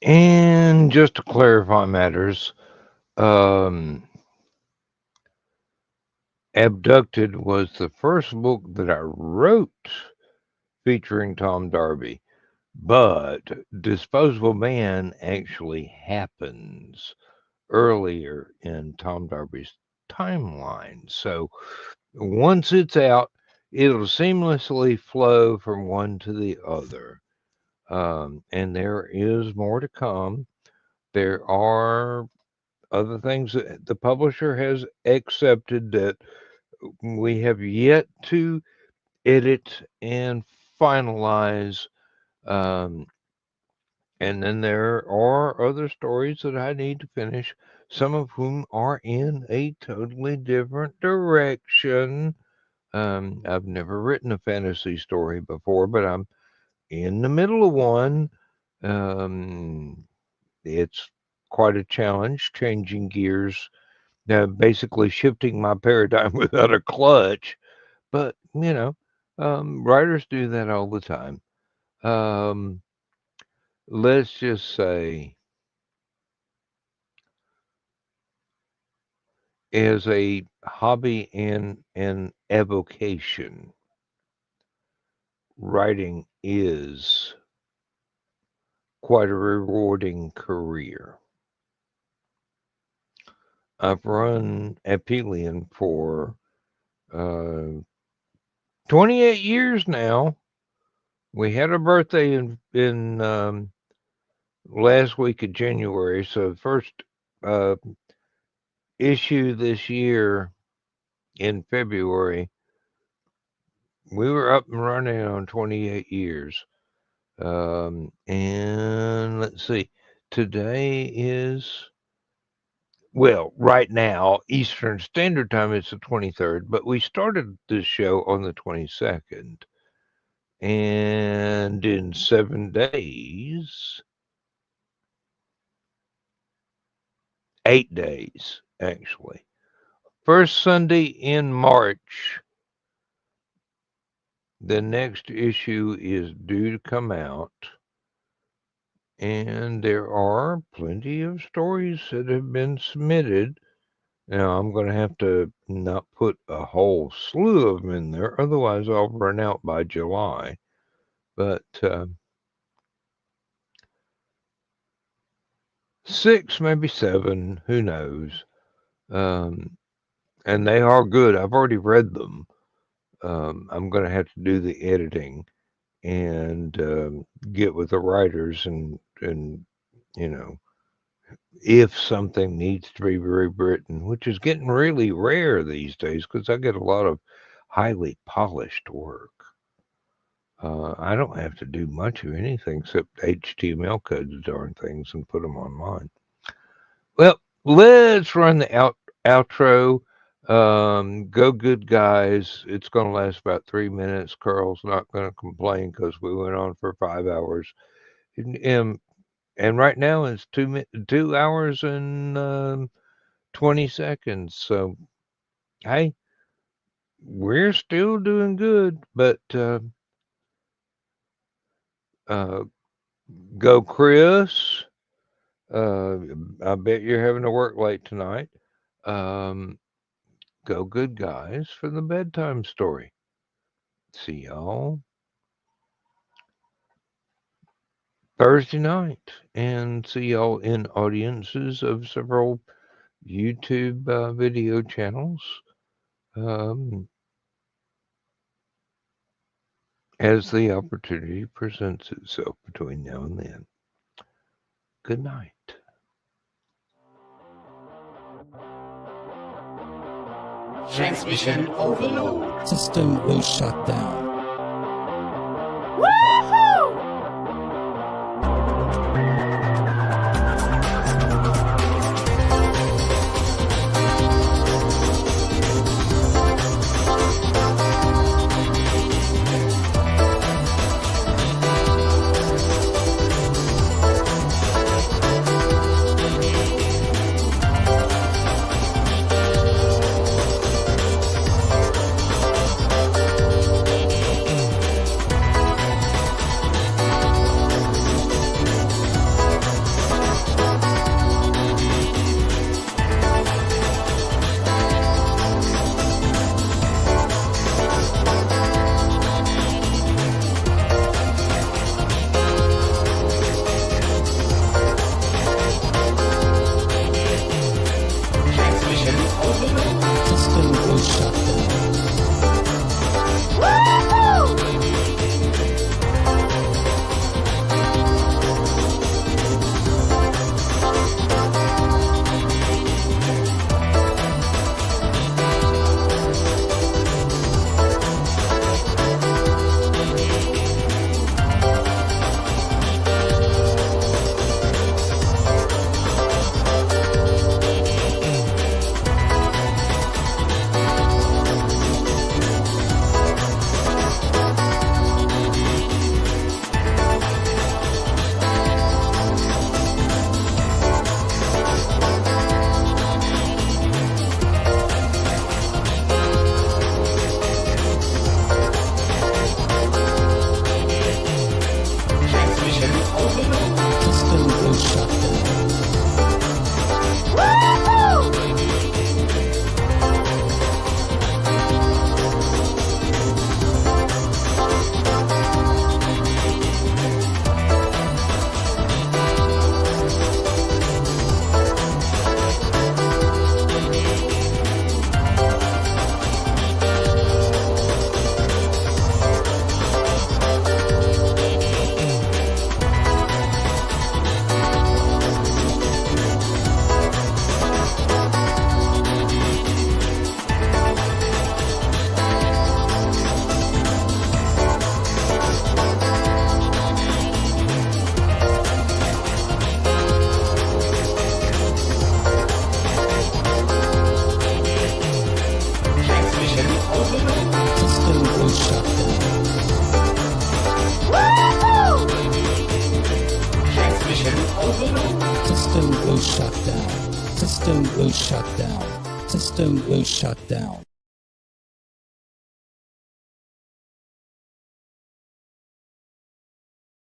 And just to clarify matters, Abducted was the first book that I wrote featuring Tom Darby, but Disposable Man actually happens earlier in Tom Darby's timeline. So once it's out, it'll seamlessly flow from one to the other. And there is more to come. There are other things that the publisher has accepted that we have yet to edit and finalize. Um, and then there are other stories that I need to finish, some of whom are in a totally different direction. I've never written a fantasy story before, but I'm in the middle of one. It's quite a challenge changing gears, basically shifting my paradigm without a clutch. But, writers do that all the time. Let's just say, as a hobby and an avocation, writing is quite a rewarding career. I've run Aphelion for 28 years now. We had a birthday in last week of January, so the first issue this year in February, we were up and running on 28 years. And let's see, today is, well, right now, Eastern Standard Time, it's the 23rd, but we started this show on the 22nd. And in 7 days, 8 days, actually, first Sunday in March, the next issue is due to come out. And there are plenty of stories that have been submitted. Now, I'm going to have to not put a whole slew of them in there, otherwise I'll run out by July. But 6, maybe 7, who knows? And they are good. I've already read them. I'm going to have to do the editing and get with the writers and if something needs to be rewritten, which is getting really rare these days because I get a lot of highly polished work. I don't have to do much of anything except HTML code the darn things and put them online. Well, let's run the outro. Go good guys. It's going to last about 3 minutes. Carl's not going to complain because we went on for 5 hours. And right now it's 2 hours and 20 seconds. So, hey, we're still doing good, but go Chris. I bet you're having to work late tonight. Go good guys for the bedtime story. See y'all Thursday night, and see y'all in audiences of several YouTube video channels as the opportunity presents itself between now and then. Good night. Transmission overload. System will shut down. System was shut down. System was shut down. System was shut down.